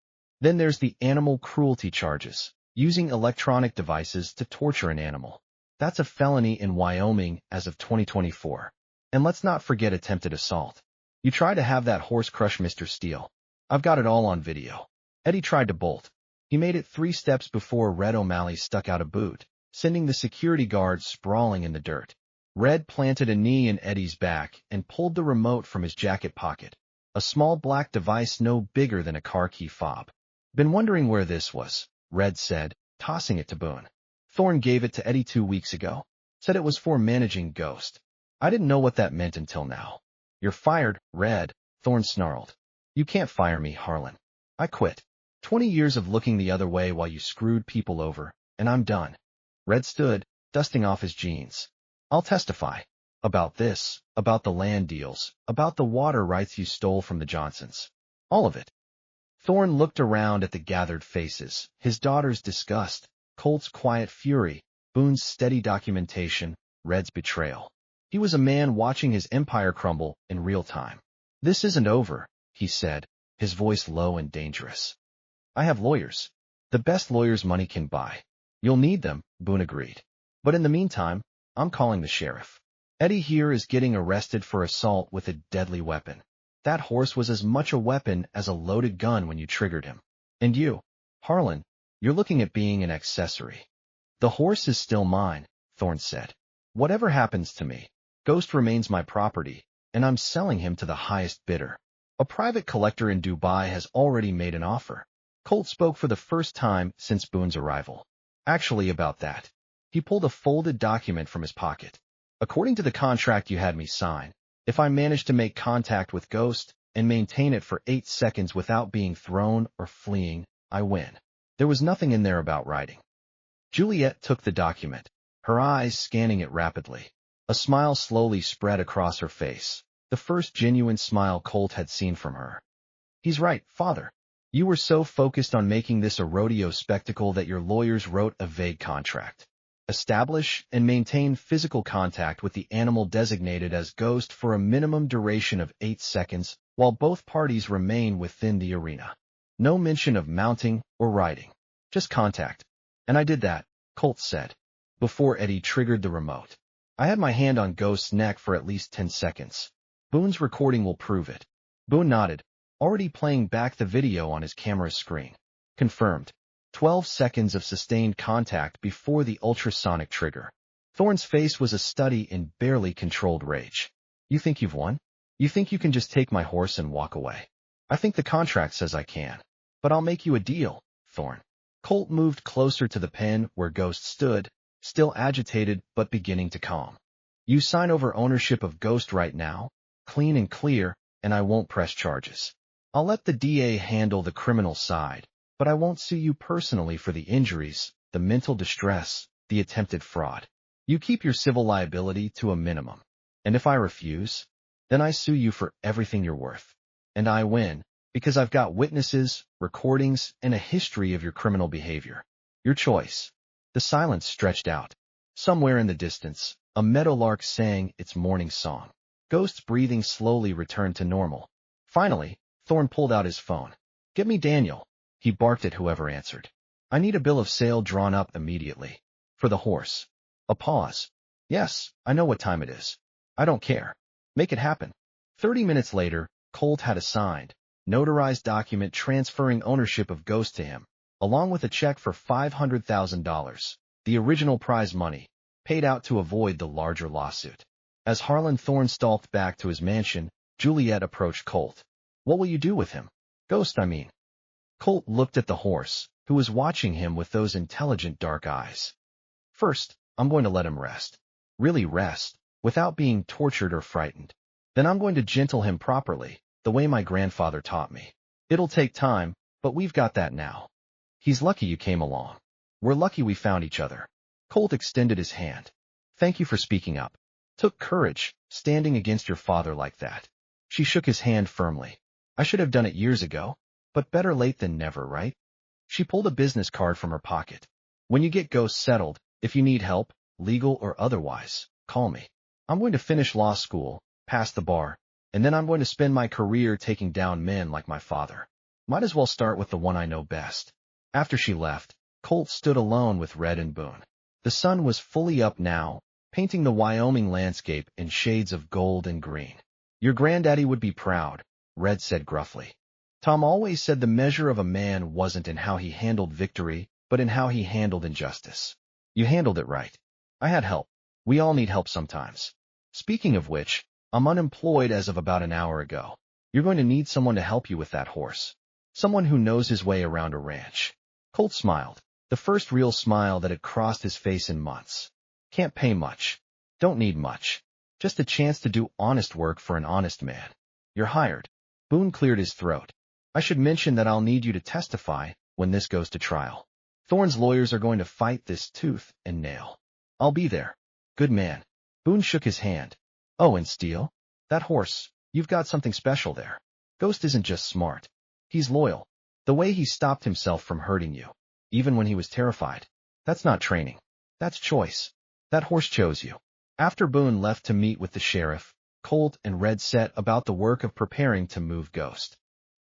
Then there's the animal cruelty charges, using electronic devices to torture an animal. That's a felony in Wyoming as of 2024. And let's not forget attempted assault. You tried to have that horse crush Mr. Steele. I've got it all on video. Eddie tried to bolt. He made it 3 steps before Red O'Malley stuck out a boot, sending the security guard sprawling in the dirt. Red planted a knee in Eddie's back and pulled the remote from his jacket pocket, a small black device no bigger than a car key fob. Been wondering where this was, Red said, tossing it to Boone. Thorne gave it to Eddie 2 weeks ago. Said it was for managing Ghost. I didn't know what that meant until now. You're fired, Red, Thorne snarled. You can't fire me, Harlan. I quit. 20 years of looking the other way while you screwed people over, and I'm done. Red stood, dusting off his jeans. I'll testify. About this, about the land deals, about the water rights you stole from the Johnsons. All of it. Thorne looked around at the gathered faces, his daughter's disgust, Colt's quiet fury, Boone's steady documentation, Red's betrayal. He was a man watching his empire crumble in real time. This isn't over, he said, his voice low and dangerous. I have lawyers. The best lawyers money can buy. You'll need them, Boone agreed. But in the meantime, I'm calling the sheriff. Eddie here is getting arrested for assault with a deadly weapon. That horse was as much a weapon as a loaded gun when you triggered him. And you, Harlan, you're looking at being an accessory. The horse is still mine, Thorne said. Whatever happens to me, Ghost remains my property, and I'm selling him to the highest bidder. A private collector in Dubai has already made an offer. Colt spoke for the first time since Boone's arrival. Actually, about that. He pulled a folded document from his pocket. According to the contract you had me sign, if I manage to make contact with Ghost and maintain it for 8 seconds without being thrown or fleeing, I win. There was nothing in there about writing. Juliet took the document, her eyes scanning it rapidly. A smile slowly spread across her face, the first genuine smile Colt had seen from her. He's right, Father. You were so focused on making this a rodeo spectacle that your lawyers wrote a vague contract. Establish and maintain physical contact with the animal designated as Ghost for a minimum duration of 8 seconds while both parties remain within the arena. No mention of mounting or riding. Just contact. And I did that, Colt said, before Eddie triggered the remote. I had my hand on Ghost's neck for at least 10 seconds. Boone's recording will prove it. Boone nodded, already playing back the video on his camera's screen. Confirmed. 12 seconds of sustained contact before the ultrasonic trigger. Thorne's face was a study in barely controlled rage. You think you've won? You think you can just take my horse and walk away? I think the contract says I can. But I'll make you a deal, Thorne. Colt moved closer to the pen where Ghost stood, still agitated but beginning to calm. You sign over ownership of Ghost right now, clean and clear, and I won't press charges. I'll let the DA handle the criminal side, but I won't sue you personally for the injuries, the mental distress, the attempted fraud. You keep your civil liability to a minimum. And if I refuse, then I sue you for everything you're worth. And I win, because I've got witnesses, recordings, and a history of your criminal behavior. Your choice. The silence stretched out. Somewhere in the distance, a meadowlark sang its morning song. Ghost's breathing slowly returned to normal. Finally, Thorne pulled out his phone. Get me Daniel. He barked at whoever answered. I need a bill of sale drawn up immediately. For the horse. A pause. Yes, I know what time it is. I don't care. Make it happen. 30 minutes later, Colt had a signed, notarized document transferring ownership of Ghost to him, along with a check for $500,000, the original prize money, paid out to avoid the larger lawsuit. As Harlan Thorne stalked back to his mansion, Juliet approached Colt. What will you do with him? Ghost, I mean. Colt looked at the horse, who was watching him with those intelligent dark eyes. First, I'm going to let him rest. Really rest, without being tortured or frightened. Then I'm going to gentle him properly, the way my grandfather taught me. It'll take time, but we've got that now. He's lucky you came along. We're lucky we found each other. Colt extended his hand. Thank you for speaking up. Took courage, standing against your father like that. She shook his hand firmly. I should have done it years ago, but better late than never, right? She pulled a business card from her pocket. When you get Ghost settled, if you need help, legal or otherwise, call me. I'm going to finish law school, pass the bar, and then I'm going to spend my career taking down men like my father. Might as well start with the one I know best. After she left, Colt stood alone with Red and Boone. The sun was fully up now, painting the Wyoming landscape in shades of gold and green. Your granddaddy would be proud, Red said gruffly. Tom always said the measure of a man wasn't in how he handled victory, but in how he handled injustice. You handled it right. I had help. We all need help sometimes. Speaking of which, I'm unemployed as of about an hour ago. You're going to need someone to help you with that horse. Someone who knows his way around a ranch. Colt smiled, the first real smile that had crossed his face in months. Can't pay much. Don't need much. Just a chance to do honest work for an honest man. You're hired. Boone cleared his throat. I should mention that I'll need you to testify when this goes to trial. Thorne's lawyers are going to fight this tooth and nail. I'll be there. Good man. Boone shook his hand. Oh, and Steele? That horse, you've got something special there. Ghost isn't just smart. He's loyal. The way he stopped himself from hurting you, even when he was terrified. That's not training. That's choice. That horse chose you. After Boone left to meet with the sheriff, Colt and Red set about the work of preparing to move Ghost.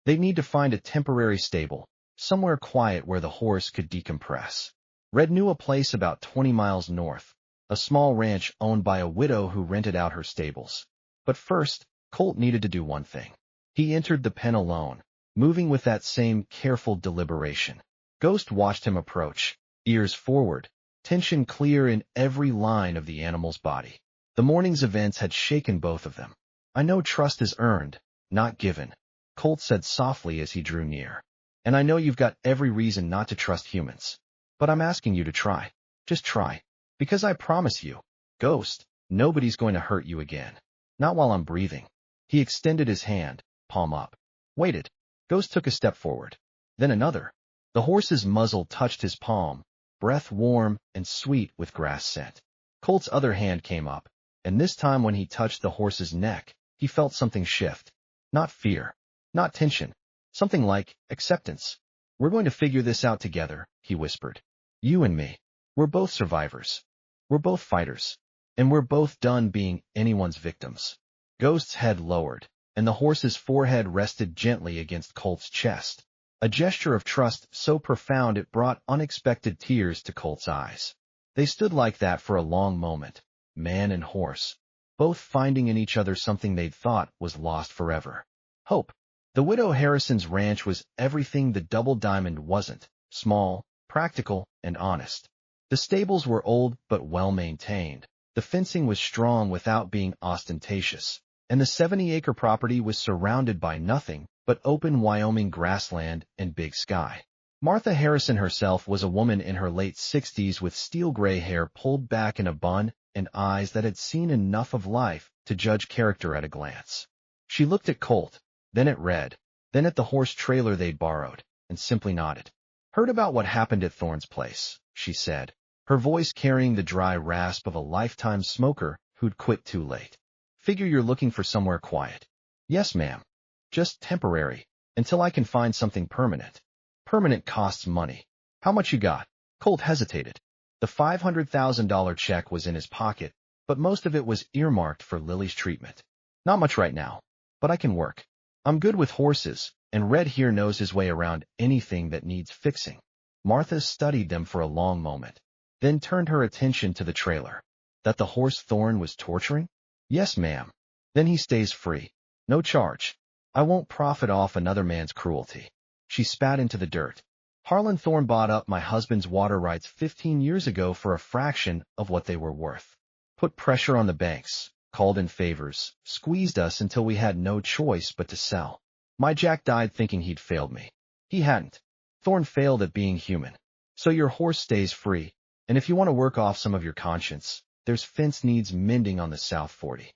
They'd need to find a temporary stable, somewhere quiet where the horse could decompress. Red knew a place about 20 miles north, a small ranch owned by a widow who rented out her stables. But first, Colt needed to do one thing. He entered the pen alone, moving with that same careful deliberation. Ghost watched him approach, ears forward, tension clear in every line of the animal's body. The morning's events had shaken both of them. I know trust is earned, not given, Colt said softly as he drew near. And I know you've got every reason not to trust humans. But I'm asking you to try. Just try. Because I promise you, Ghost, nobody's going to hurt you again. Not while I'm breathing. He extended his hand, palm up. Waited. Ghost took a step forward. Then another. The horse's muzzle touched his palm, breath warm and sweet with grass scent. Colt's other hand came up, and this time when he touched the horse's neck, he felt something shift. Not fear. Not tension. Something like acceptance. We're going to figure this out together, he whispered. You and me. We're both survivors. We're both fighters. And we're both done being anyone's victims. Ghost's head lowered, and the horse's forehead rested gently against Colt's chest. A gesture of trust so profound it brought unexpected tears to Colt's eyes. They stood like that for a long moment, man and horse, both finding in each other something they'd thought was lost forever. Hope. The widow Harrison's ranch was everything the Double Diamond wasn't, small, practical, and honest. The stables were old but well-maintained. The fencing was strong without being ostentatious, and the 70-acre property was surrounded by nothing but open Wyoming grassland and big sky. Martha Harrison herself was a woman in her late 60s with steel-gray hair pulled back in a bun and eyes that had seen enough of life to judge character at a glance. She looked at Colt, then at Red, then at the horse trailer they'd borrowed, and simply nodded. Heard about what happened at Thorne's place, she said, her voice carrying the dry rasp of a lifetime smoker who'd quit too late. Figure you're looking for somewhere quiet. Yes, ma'am. Just temporary, until I can find something permanent. Permanent costs money. How much you got? Colt hesitated. The $500,000 check was in his pocket, but most of it was earmarked for Lily's treatment. Not much right now, but I can work. I'm good with horses, and Red here knows his way around anything that needs fixing. Martha studied them for a long moment, then turned her attention to the trailer. That the horse Thorne was torturing? Yes, ma'am. Then he stays free. No charge. I won't profit off another man's cruelty. She spat into the dirt. Harlan Thorne bought up my husband's water rights 15 years ago for a fraction of what they were worth. Put pressure on the banks, called in favors, squeezed us until we had no choice but to sell. My Jack died thinking he'd failed me. He hadn't. Thorne failed at being human. So your horse stays free, and if you want to work off some of your conscience, there's fence needs mending on the South 40.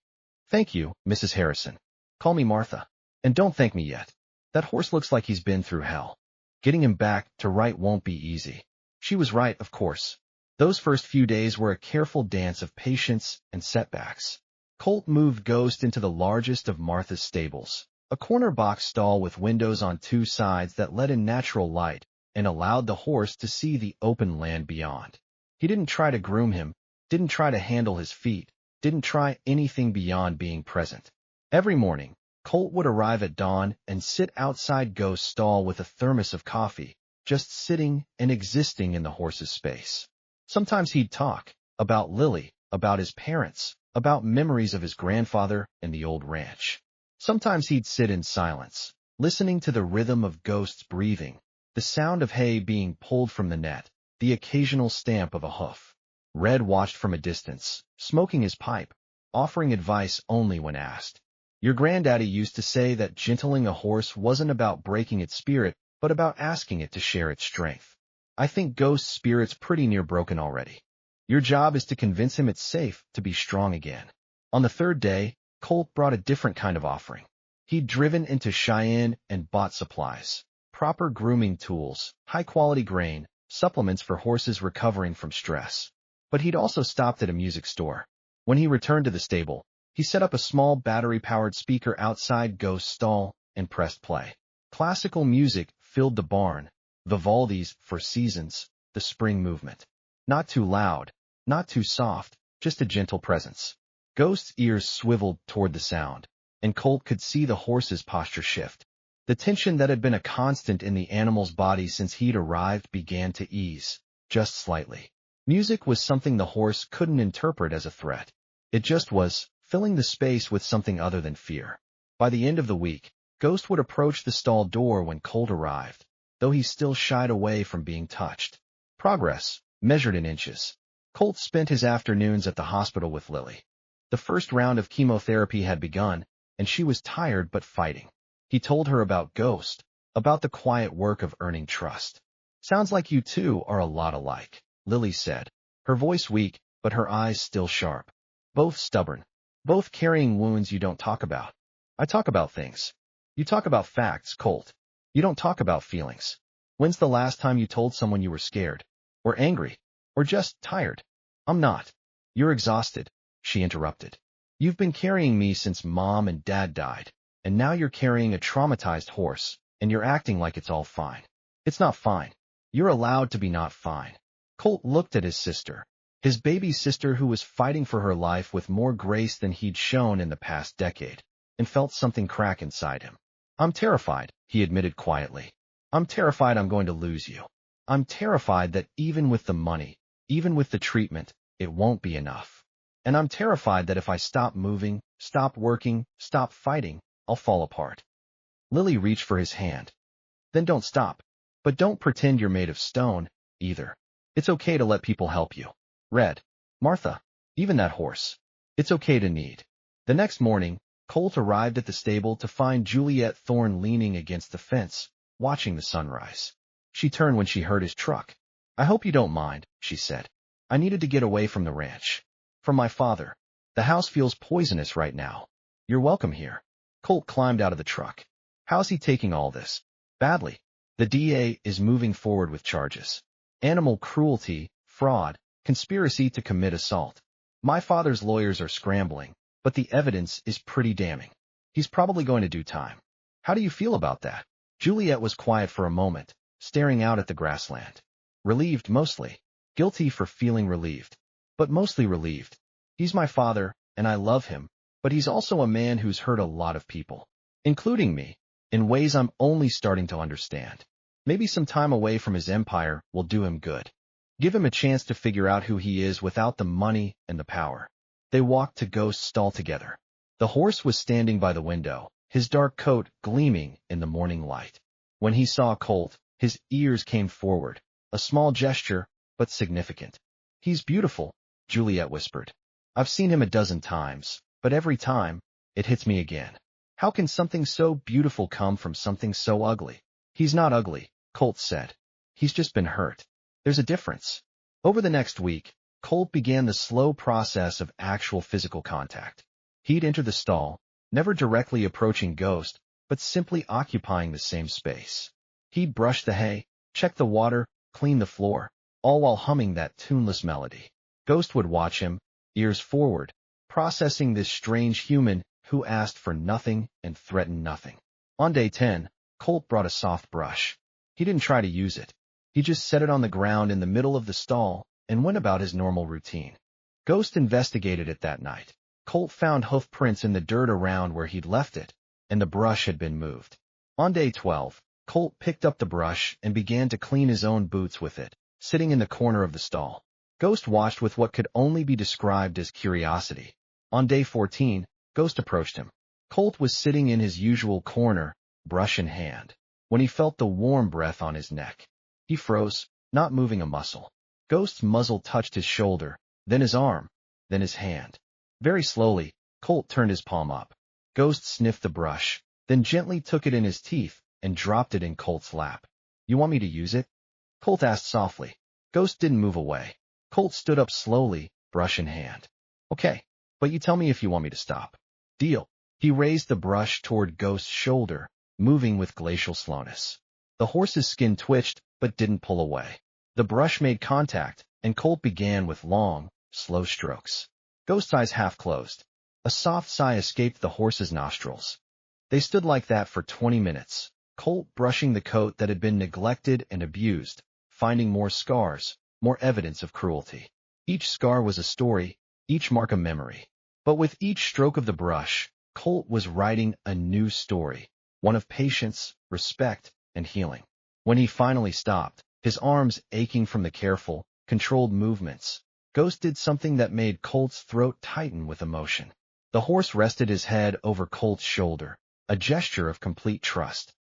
Thank you, Mrs. Harrison. Call me Martha. And don't thank me yet. That horse looks like he's been through hell. Getting him back to right won't be easy. She was right, of course. Those first few days were a careful dance of patience and setbacks. Colt moved Ghost into the largest of Martha's stables, a corner box stall with windows on two sides that let in natural light, and allowed the horse to see the open land beyond. He didn't try to groom him, didn't try to handle his feet, didn't try anything beyond being present. Every morning, Colt would arrive at dawn and sit outside Ghost's stall with a thermos of coffee, just sitting and existing in the horse's space. Sometimes he'd talk about Lily, about his parents, about memories of his grandfather and the old ranch. Sometimes he'd sit in silence, listening to the rhythm of Ghost's breathing, the sound of hay being pulled from the net, the occasional stamp of a hoof. Red watched from a distance, smoking his pipe, offering advice only when asked. Your granddaddy used to say that gentling a horse wasn't about breaking its spirit, but about asking it to share its strength. I think Ghost's spirit's pretty near broken already. Your job is to convince him it's safe to be strong again. On the third day, Colt brought a different kind of offering. He'd driven into Cheyenne and bought supplies, proper grooming tools, high-quality grain, supplements for horses recovering from stress. But he'd also stopped at a music store. When he returned to the stable, he set up a small battery-powered speaker outside Ghost's stall and pressed play. Classical music filled the barn, Vivaldi's For Seasons, the spring movement. Not too loud, not too soft, just a gentle presence. Ghost's ears swiveled toward the sound, and Colt could see the horse's posture shift. The tension that had been a constant in the animal's body since he'd arrived began to ease, just slightly. Music was something the horse couldn't interpret as a threat. It just was, filling the space with something other than fear. By the end of the week, Ghost would approach the stall door when Colt arrived, though he still shied away from being touched. Progress, measured in inches. Colt spent his afternoons at the hospital with Lily. The first round of chemotherapy had begun, and she was tired but fighting. He told her about Ghost, about the quiet work of earning trust. Sounds like you two are a lot alike, Lily said, her voice weak, but her eyes still sharp. Both stubborn. Both carrying wounds you don't talk about. I talk about things. You talk about facts, Colt. You don't talk about feelings. When's the last time you told someone you were scared? Or angry? Or just tired? I'm not. You're exhausted, she interrupted. You've been carrying me since Mom and Dad died, and now you're carrying a traumatized horse, and you're acting like it's all fine. It's not fine. You're allowed to be not fine. Colt looked at his sister, his baby sister who was fighting for her life with more grace than he'd shown in the past decade, and felt something crack inside him. I'm terrified, he admitted quietly. I'm terrified I'm going to lose you. I'm terrified that even with the money, even with the treatment, it won't be enough. And I'm terrified that if I stop moving, stop working, stop fighting, I'll fall apart. Lily reached for his hand. Then don't stop. But don't pretend you're made of stone, either. It's okay to let people help you. Red, Martha, even that horse. It's okay to need. The next morning, Colt arrived at the stable to find Juliet Thorne leaning against the fence, watching the sunrise. She turned when she heard his truck. I hope you don't mind, she said. I needed to get away from the ranch. From my father. The house feels poisonous right now. You're welcome here. Colt climbed out of the truck. How's he taking all this? Badly. The DA is moving forward with charges. Animal cruelty, fraud, conspiracy to commit assault. My father's lawyers are scrambling, but the evidence is pretty damning. He's probably going to do time. How do you feel about that? Juliet was quiet for a moment, staring out at the grassland. Relieved mostly. Guilty for feeling relieved. But mostly relieved. He's my father, and I love him, but he's also a man who's hurt a lot of people, including me, in ways I'm only starting to understand. Maybe some time away from his empire will do him good. Give him a chance to figure out who he is without the money and the power. They walked to Ghost's stall together. The horse was standing by the window, his dark coat gleaming in the morning light. When he saw Colt, his ears came forward, a small gesture, but significant. He's beautiful, Juliet whispered. I've seen him a dozen times, but every time, it hits me again. How can something so beautiful come from something so ugly? He's not ugly, Colt said. He's just been hurt. There's a difference. Over the next week, Colt began the slow process of actual physical contact. He'd enter the stall, never directly approaching Ghost, but simply occupying the same space. He'd brush the hay, check the water, clean the floor, all while humming that tuneless melody. Ghost would watch him, ears forward, processing this strange human who asked for nothing and threatened nothing. On day 10, Colt brought a soft brush. He didn't try to use it. He just set it on the ground in the middle of the stall and went about his normal routine. Ghost investigated it that night. Colt found hoof prints in the dirt around where he'd left it, and the brush had been moved. On day 12, Colt picked up the brush and began to clean his own boots with it, sitting in the corner of the stall. Ghost watched with what could only be described as curiosity. On day 14, Ghost approached him. Colt was sitting in his usual corner, brush in hand, when he felt the warm breath on his neck. He froze, not moving a muscle. Ghost's muzzle touched his shoulder, then his arm, then his hand. Very slowly, Colt turned his palm up. Ghost sniffed the brush, then gently took it in his teeth and dropped it in Colt's lap. "You want me to use it?" Colt asked softly. Ghost didn't move away. Colt stood up slowly, brush in hand. "Okay, but you tell me if you want me to stop." "Deal." He raised the brush toward Ghost's shoulder, moving with glacial slowness. The horse's skin twitched, but didn't pull away. The brush made contact, and Colt began with long, slow strokes. Ghost's eyes half closed. A soft sigh escaped the horse's nostrils. They stood like that for 20 minutes, Colt brushing the coat that had been neglected and abused, finding more scars, more evidence of cruelty. Each scar was a story, each mark a memory. But with each stroke of the brush, Colt was writing a new story, one of patience, respect, and healing. When he finally stopped, his arms aching from the careful, controlled movements, Ghost did something that made Colt's throat tighten with emotion. The horse rested his head over Colt's shoulder, a gesture of complete trust.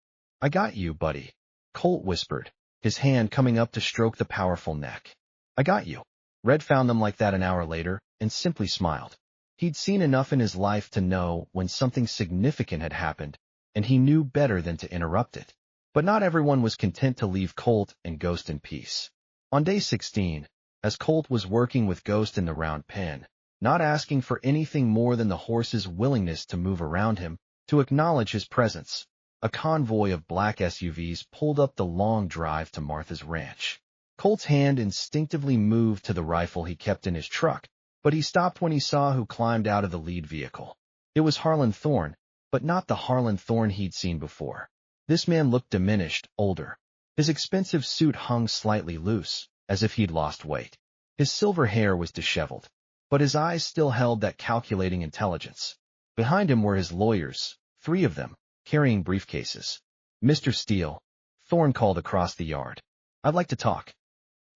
"I got you, buddy," Colt whispered, his hand coming up to stroke the powerful neck. "I got you." Red found them like that an hour later and simply smiled. He'd seen enough in his life to know when something significant had happened, and he knew better than to interrupt it. But not everyone was content to leave Colt and Ghost in peace. On day 16, as Colt was working with Ghost in the round pen, not asking for anything more than the horse's willingness to move around him, to acknowledge his presence, a convoy of black SUVs pulled up the long drive to Martha's ranch. Colt's hand instinctively moved to the rifle he kept in his truck, but he stopped when he saw who climbed out of the lead vehicle. It was Harlan Thorne, but not the Harlan Thorne he'd seen before. This man looked diminished, older. His expensive suit hung slightly loose, as if he'd lost weight. His silver hair was disheveled, but his eyes still held that calculating intelligence. Behind him were his lawyers, 3 of them, carrying briefcases. "Mr. Steele," Thorne called across the yard. "I'd like to talk."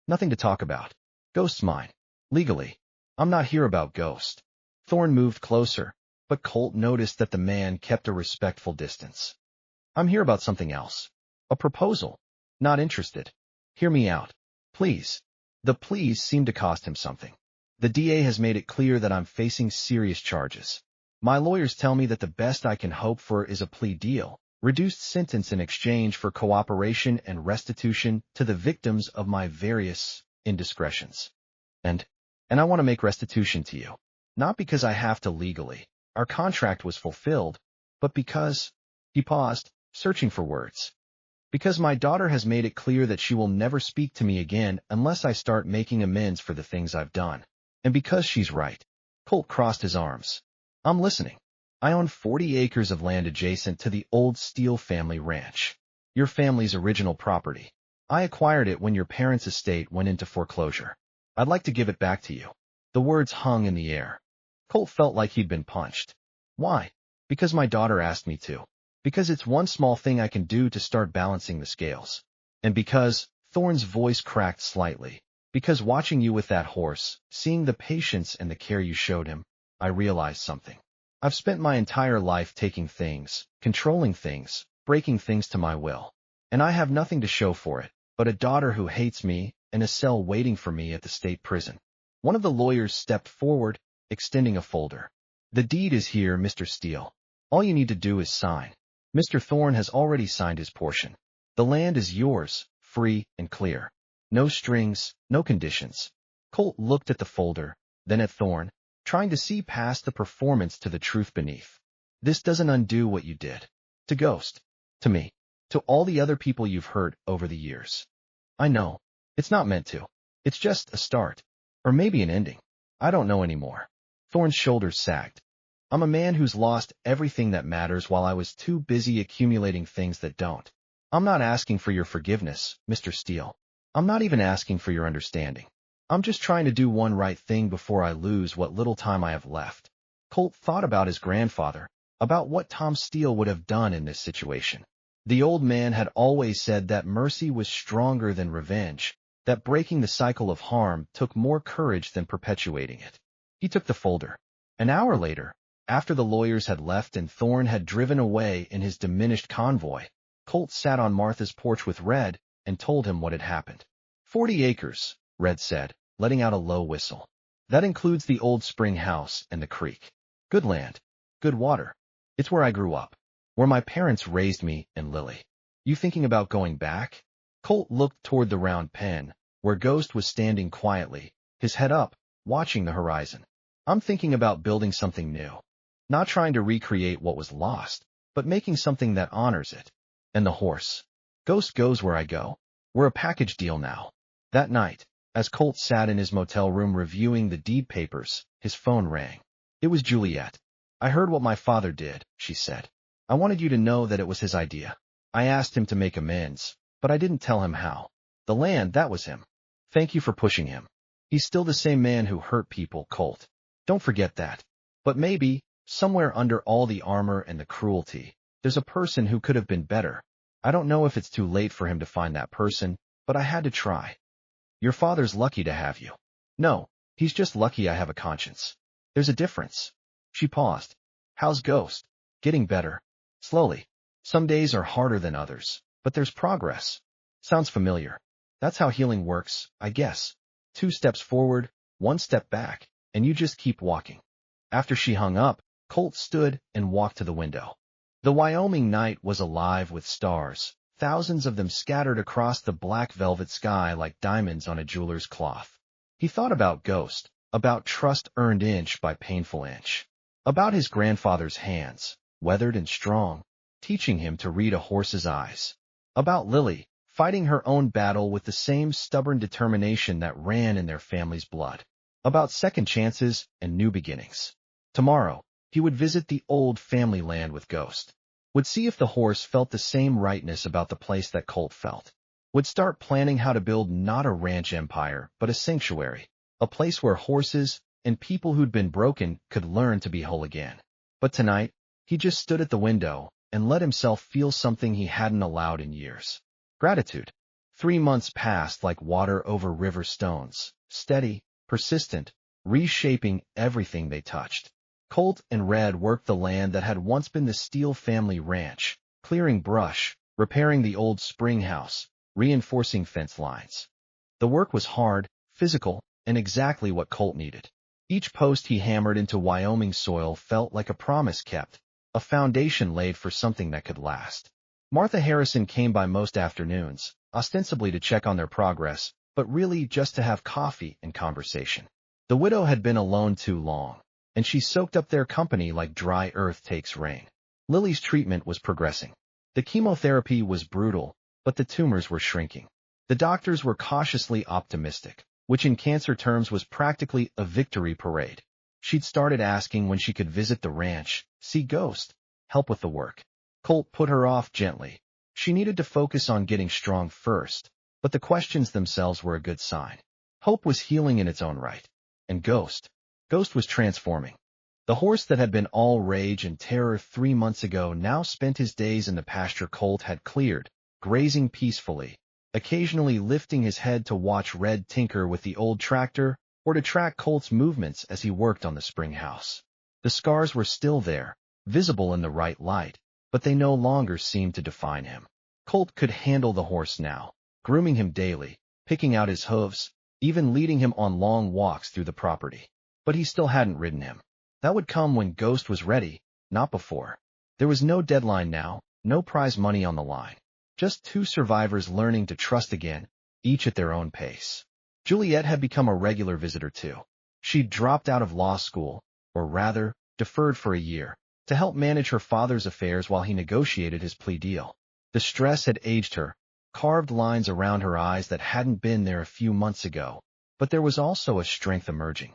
"Nothing to talk about. Ghost's mine. Legally. I'm not here about Ghost." Thorne moved closer, but Colt noticed that the man kept a respectful distance. "I'm here about something else. A proposal. Not interested. Hear me out. Please." The please seemed to cost him something. "The DA has made it clear that I'm facing serious charges. My lawyers tell me that the best I can hope for is a plea deal, reduced sentence in exchange for cooperation and restitution to the victims of my various indiscretions. And I want to make restitution to you. Not because I have to legally. Our contract was fulfilled, but because—" He paused, searching for words. "Because my daughter has made it clear that she will never speak to me again unless I start making amends for the things I've done. And because she's right." Colt crossed his arms. "I'm listening. I own 40 acres of land adjacent to the old Steele family ranch. Your family's original property. I acquired it when your parents' estate went into foreclosure. I'd like to give it back to you." The words hung in the air. Colt felt like he'd been punched. "Why?" "Because my daughter asked me to. Because it's one small thing I can do to start balancing the scales. And because," Thorne's voice cracked slightly, "because watching you with that horse, seeing the patience and the care you showed him, I realized something. I've spent my entire life taking things, controlling things, breaking things to my will. And I have nothing to show for it, but a daughter who hates me and a cell waiting for me at the state prison." One of the lawyers stepped forward, extending a folder. "The deed is here, Mr. Steele. All you need to do is sign. Mr. Thorne has already signed his portion. The land is yours, free and clear. No strings, no conditions." Colt looked at the folder, then at Thorne, trying to see past the performance to the truth beneath. "This doesn't undo what you did. To Ghost. To me. To all the other people you've hurt over the years. I know. It's not meant to. It's just a start. Or maybe an ending. I don't know anymore." Thorne's shoulders sagged. "I'm a man who's lost everything that matters while I was too busy accumulating things that don't. I'm not asking for your forgiveness, Mr. Steele. I'm not even asking for your understanding. I'm just trying to do one right thing before I lose what little time I have left. Colt thought about his grandfather, about what Tom Steele would have done in this situation. The old man had always said that mercy was stronger than revenge, that breaking the cycle of harm took more courage than perpetuating it. He took the folder. An hour later, after the lawyers had left and Thorne had driven away in his diminished convoy, Colt sat on Martha's porch with Red and told him what had happened. 40 acres, Red said, letting out a low whistle. That includes the old spring house and the creek. Good land. Good water. It's where I grew up. Where my parents raised me and Lily. You thinking about going back? Colt looked toward the round pen, where Ghost was standing quietly, his head up, watching the horizon. I'm thinking about building something new. Not trying to recreate what was lost, but making something that honors it. And the horse. Ghost goes where I go. We're a package deal now. That night, as Colt sat in his motel room reviewing the deed papers, his phone rang. It was Juliet. I heard what my father did, she said. I wanted you to know that it was his idea. I asked him to make amends, but I didn't tell him how. The land, that was him. Thank you for pushing him. He's still the same man who hurt people, Colt. Don't forget that. But maybe, somewhere under all the armor and the cruelty, there's a person who could have been better. I don't know if it's too late for him to find that person, but I had to try. Your father's lucky to have you. No, he's just lucky I have a conscience. There's a difference. She paused. How's Ghost? Getting better. Slowly. Some days are harder than others, but there's progress. Sounds familiar. That's how healing works, I guess. 2 steps forward, 1 step back, and you just keep walking. After she hung up, Colt stood and walked to the window. The Wyoming night was alive with stars, thousands of them scattered across the black velvet sky like diamonds on a jeweler's cloth. He thought about Ghost, about trust earned inch by painful inch, about his grandfather's hands, weathered and strong, teaching him to read a horse's eyes, about Lily, fighting her own battle with the same stubborn determination that ran in their family's blood, about second chances and new beginnings. Tomorrow, he would visit the old family land with Ghost, would see if the horse felt the same rightness about the place that Colt felt, would start planning how to build not a ranch empire but a sanctuary, a place where horses and people who'd been broken could learn to be whole again. But tonight, he just stood at the window and let himself feel something he hadn't allowed in years. Gratitude. 3 months passed like water over river stones, steady, persistent, reshaping everything they touched. Colt and Red worked the land that had once been the Steele family ranch, clearing brush, repairing the old spring house, reinforcing fence lines. The work was hard, physical, and exactly what Colt needed. Each post he hammered into Wyoming soil felt like a promise kept, a foundation laid for something that could last. Martha Harrison came by most afternoons, ostensibly to check on their progress, but really just to have coffee and conversation. The widow had been alone too long, and she soaked up their company like dry earth takes rain. Lily's treatment was progressing. The chemotherapy was brutal, but the tumors were shrinking. The doctors were cautiously optimistic, which in cancer terms was practically a victory parade. She'd started asking when she could visit the ranch, see Ghost, help with the work. Colt put her off gently. She needed to focus on getting strong first, but the questions themselves were a good sign. Hope was healing in its own right. And Ghost was transforming. The horse that had been all rage and terror 3 months ago now spent his days in the pasture Colt had cleared, grazing peacefully, occasionally lifting his head to watch Red tinker with the old tractor or to track Colt's movements as he worked on the spring house. The scars were still there, visible in the right light, but they no longer seemed to define him. Colt could handle the horse now, grooming him daily, picking out his hooves, even leading him on long walks through the property. But he still hadn't ridden him. That would come when Ghost was ready, not before. There was no deadline now, no prize money on the line. Just 2 survivors learning to trust again, each at their own pace. Juliet had become a regular visitor too. She'd dropped out of law school, or rather, deferred for a year, to help manage her father's affairs while he negotiated his plea deal. The stress had aged her, carved lines around her eyes that hadn't been there a few months ago, but there was also a strength emerging.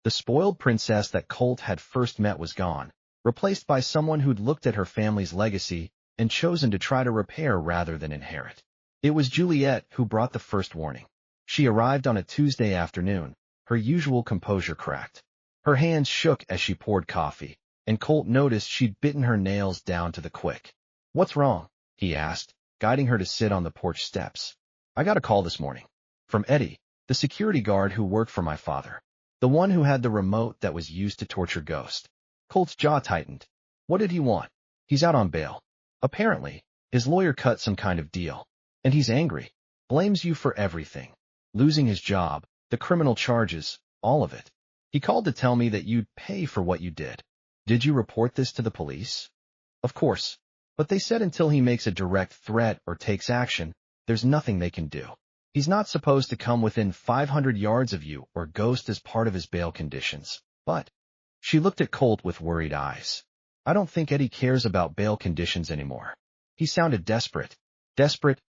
The spoiled princess that Colt had first met was gone, replaced by someone who'd looked at her family's legacy and chosen to try to repair rather than inherit. It was Juliet who brought the first warning. She arrived on a Tuesday afternoon, her usual composure cracked. Her hands shook as she poured coffee, and Colt noticed she'd bitten her nails down to the quick. "What's wrong?" he asked, guiding her to sit on the porch steps. "I got a call this morning. From Eddie, the security guard who worked for my father. The one who had the remote that was used to torture Ghost." Colt's jaw tightened. "What did he want?" "He's out on bail. Apparently, his lawyer cut some kind of deal. And he's angry. Blames you for everything. Losing his job, the criminal charges, all of it. He called to tell me that you'd pay for what you did." "Did you report this to the police?" "Of course. But they said until he makes a direct threat or takes action, there's nothing they can do. He's not supposed to come within 500 yards of you or Ghost as part of his bail conditions. But..." She looked at Colt with worried eyes. "I don't think Eddie cares about bail conditions anymore." He sounded desperate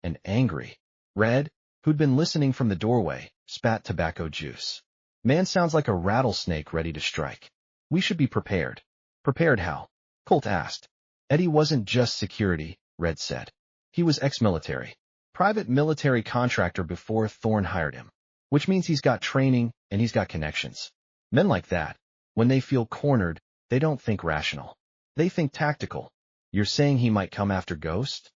and angry. Red, who'd been listening from the doorway, spat tobacco juice. "Man sounds like a rattlesnake ready to strike. We should be prepared." "Prepared how?" Colt asked. "Eddie wasn't just security," Red said. "He was ex-military. Private military contractor before Thorne hired him. Which means he's got training and he's got connections. Men like that, when they feel cornered, they don't think rational. They think tactical. You're saying he might come after Ghost?"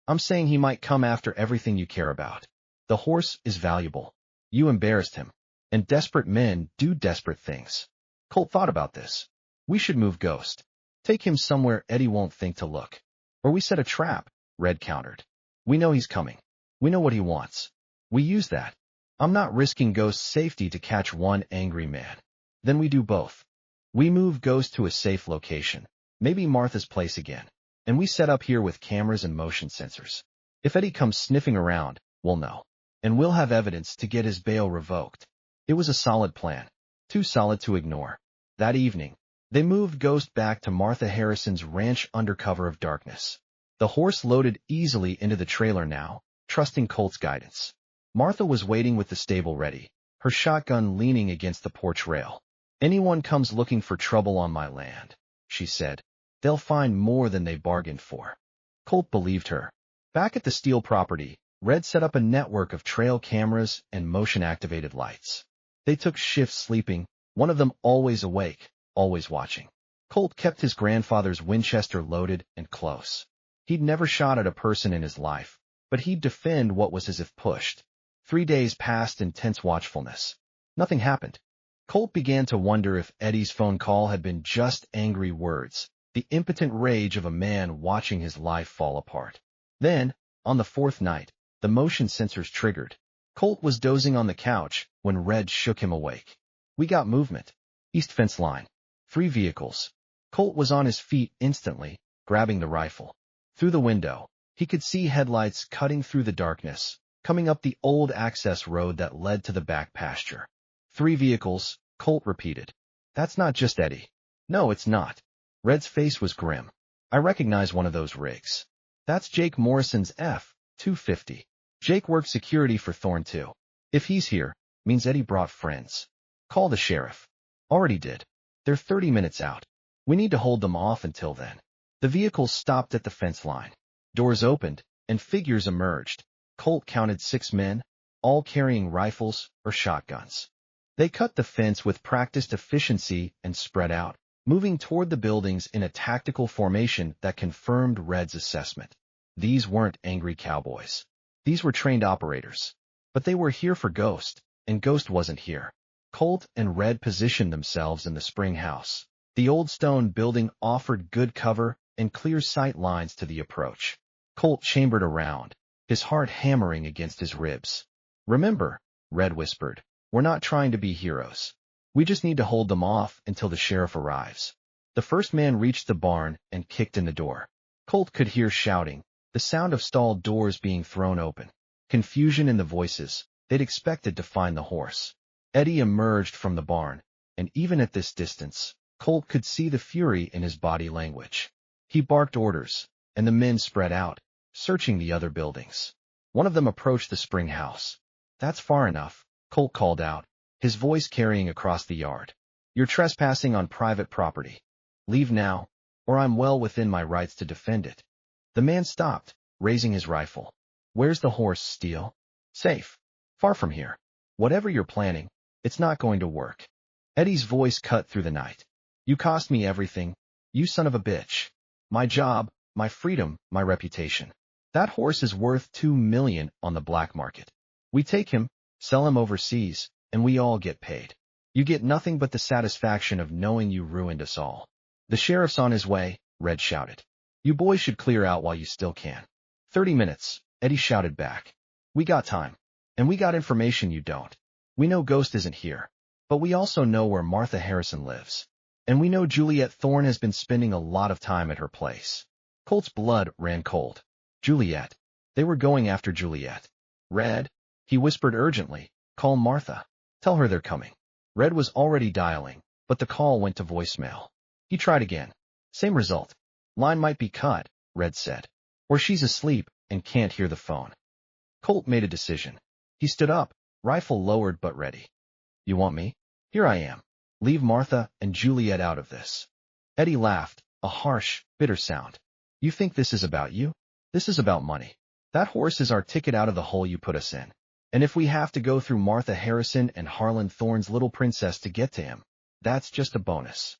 "I'm saying he might come after everything you care about. The horse is valuable. You embarrassed him. And desperate men do desperate things." Colt thought about this. "We should move Ghost. Take him somewhere Eddie won't think to look. Or we set a trap," Red countered. "We know he's coming. We know what he wants. We use that. I'm not risking Ghost's safety to catch one angry man." "Then we do both. We move Ghost to a safe location, maybe Martha's place again. And we set up here with cameras and motion sensors. If Eddie comes sniffing around, we'll know. And we'll have evidence to get his bail revoked." It was a solid plan. Too solid to ignore. That evening, they moved Ghost back to Martha Harrison's ranch under cover of darkness. The horse loaded easily into the trailer now, trusting Colt's guidance. Martha was waiting with the stable ready, her shotgun leaning against the porch rail. "Anyone comes looking for trouble on my land," she said, "they'll find more than they bargained for." Colt believed her. Back at the Steele property, Red set up a network of trail cameras and motion-activated lights. They took shifts sleeping, one of them always awake, always watching. Colt kept his grandfather's Winchester loaded and close. He'd never shot at a person in his life, but he'd defend what was his if pushed. 3 days passed in tense watchfulness. Nothing happened. Colt began to wonder if Eddie's phone call had been just angry words, the impotent rage of a man watching his life fall apart. Then, on the 4th night, the motion sensors triggered. Colt was dozing on the couch when Red shook him awake. "We got movement. East fence line. 3 vehicles." Colt was on his feet instantly, grabbing the rifle. Through the window, he could see headlights cutting through the darkness, coming up the old access road that led to the back pasture. 3 vehicles, Colt repeated. "That's not just Eddie." "No, it's not." Red's face was grim. "I recognize one of those rigs. That's Jake Morrison's F-250. Jake worked security for Thorne too. If he's here, means Eddie brought friends. Call the sheriff." "Already did. They're 30 minutes out. We need to hold them off until then." The vehicles stopped at the fence line. Doors opened, and figures emerged. Colt counted 6 men, all carrying rifles or shotguns. They cut the fence with practiced efficiency and spread out, moving toward the buildings in a tactical formation that confirmed Red's assessment. These weren't angry cowboys. These were trained operators. But they were here for Ghost, and Ghost wasn't here. Colt and Red positioned themselves in the spring house. The old stone building offered good cover and clear sight lines to the approach. Colt chambered around, his heart hammering against his ribs. "Remember," Red whispered, "we're not trying to be heroes. We just need to hold them off until the sheriff arrives." The first man reached the barn and kicked in the door. Colt could hear shouting, the sound of stalled doors being thrown open. Confusion in the voices. They'd expected to find the horse. Eddie emerged from the barn, and even at this distance, Colt could see the fury in his body language. He barked orders, and the men spread out, searching the other buildings. One of them approached the spring house. "That's far enough," Colt called out, his voice carrying across the yard. "You're trespassing on private property. Leave now, or I'm well within my rights to defend it." The man stopped, raising his rifle. Where's the horse, Steel? Safe. Far from here. Whatever you're planning, it's not going to work. Eddie's voice cut through the night. You cost me everything, you son of a bitch. My job, my freedom, my reputation. That horse is worth $2 million on the black market. We take him, sell him overseas, and we all get paid. You get nothing but the satisfaction of knowing you ruined us all. The sheriff's on his way, Red shouted. You boys should clear out while you still can. 30 minutes, Eddie shouted back. We got time. And we got information you don't. We know Ghost isn't here. But we also know where Martha Harrison lives. And we know Juliet Thorne has been spending a lot of time at her place. Colt's blood ran cold. Juliet. They were going after Juliet. Red, he whispered urgently, call Martha. Tell her they're coming. Red was already dialing, but the call went to voicemail. He tried again. Same result. Line might be cut, Red said. Or she's asleep and can't hear the phone. Colt made a decision. He stood up, rifle lowered but ready. You want me? Here I am. Leave Martha and Juliet out of this. Eddie laughed, a harsh, bitter sound. You think this is about you? This is about money. That horse is our ticket out of the hole you put us in. And if we have to go through Martha Harrison and Harlan Thorne's little princess to get to him, that's just a bonus.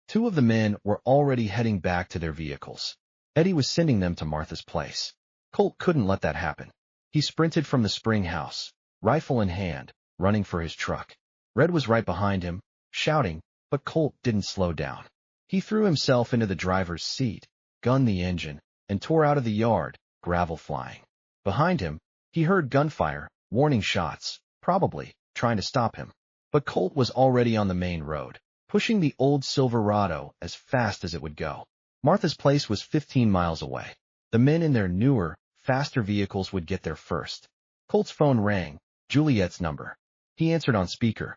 Two of the men were already heading back to their vehicles. Eddie was sending them to Martha's place. Colt couldn't let that happen. He sprinted from the spring house, rifle in hand, running for his truck. Red was right behind him, shouting, but Colt didn't slow down. He threw himself into the driver's seat, gunned the engine, and tore out of the yard, gravel flying. Behind him, he heard gunfire, warning shots, probably trying to stop him. But Colt was already on the main road, pushing the old Silverado as fast as it would go. Martha's place was 15 miles away. The men in their newer, faster vehicles would get there first. Colt's phone rang, Juliet's number. He answered on speaker.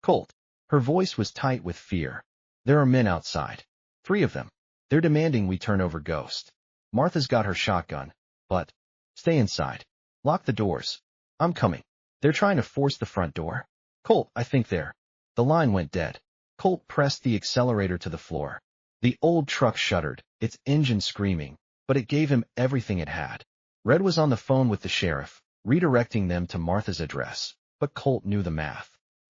Colt. Her voice was tight with fear. There are men outside. 3 of them. They're demanding we turn over Ghost. Martha's got her shotgun, but stay inside. Lock the doors. I'm coming. They're trying to force the front door. Colt, I think they're. The line went dead. Colt pressed the accelerator to the floor. The old truck shuddered, its engine screaming, but it gave him everything it had. Red was on the phone with the sheriff, redirecting them to Martha's address, but Colt knew the math.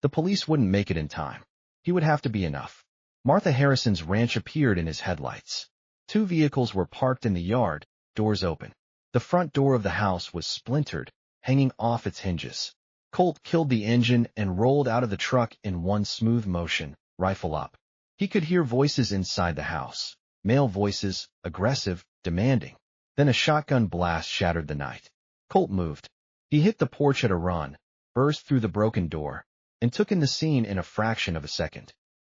The police wouldn't make it in time. He would have to be enough. Martha Harrison's ranch appeared in his headlights. 2 vehicles were parked in the yard, doors open. The front door of the house was splintered, hanging off its hinges. Colt killed the engine and rolled out of the truck in one smooth motion, rifle up. He could hear voices inside the house, male voices, aggressive, demanding. Then a shotgun blast shattered the night. Colt moved. He hit the porch at a run, burst through the broken door, and took in the scene in a fraction of a second.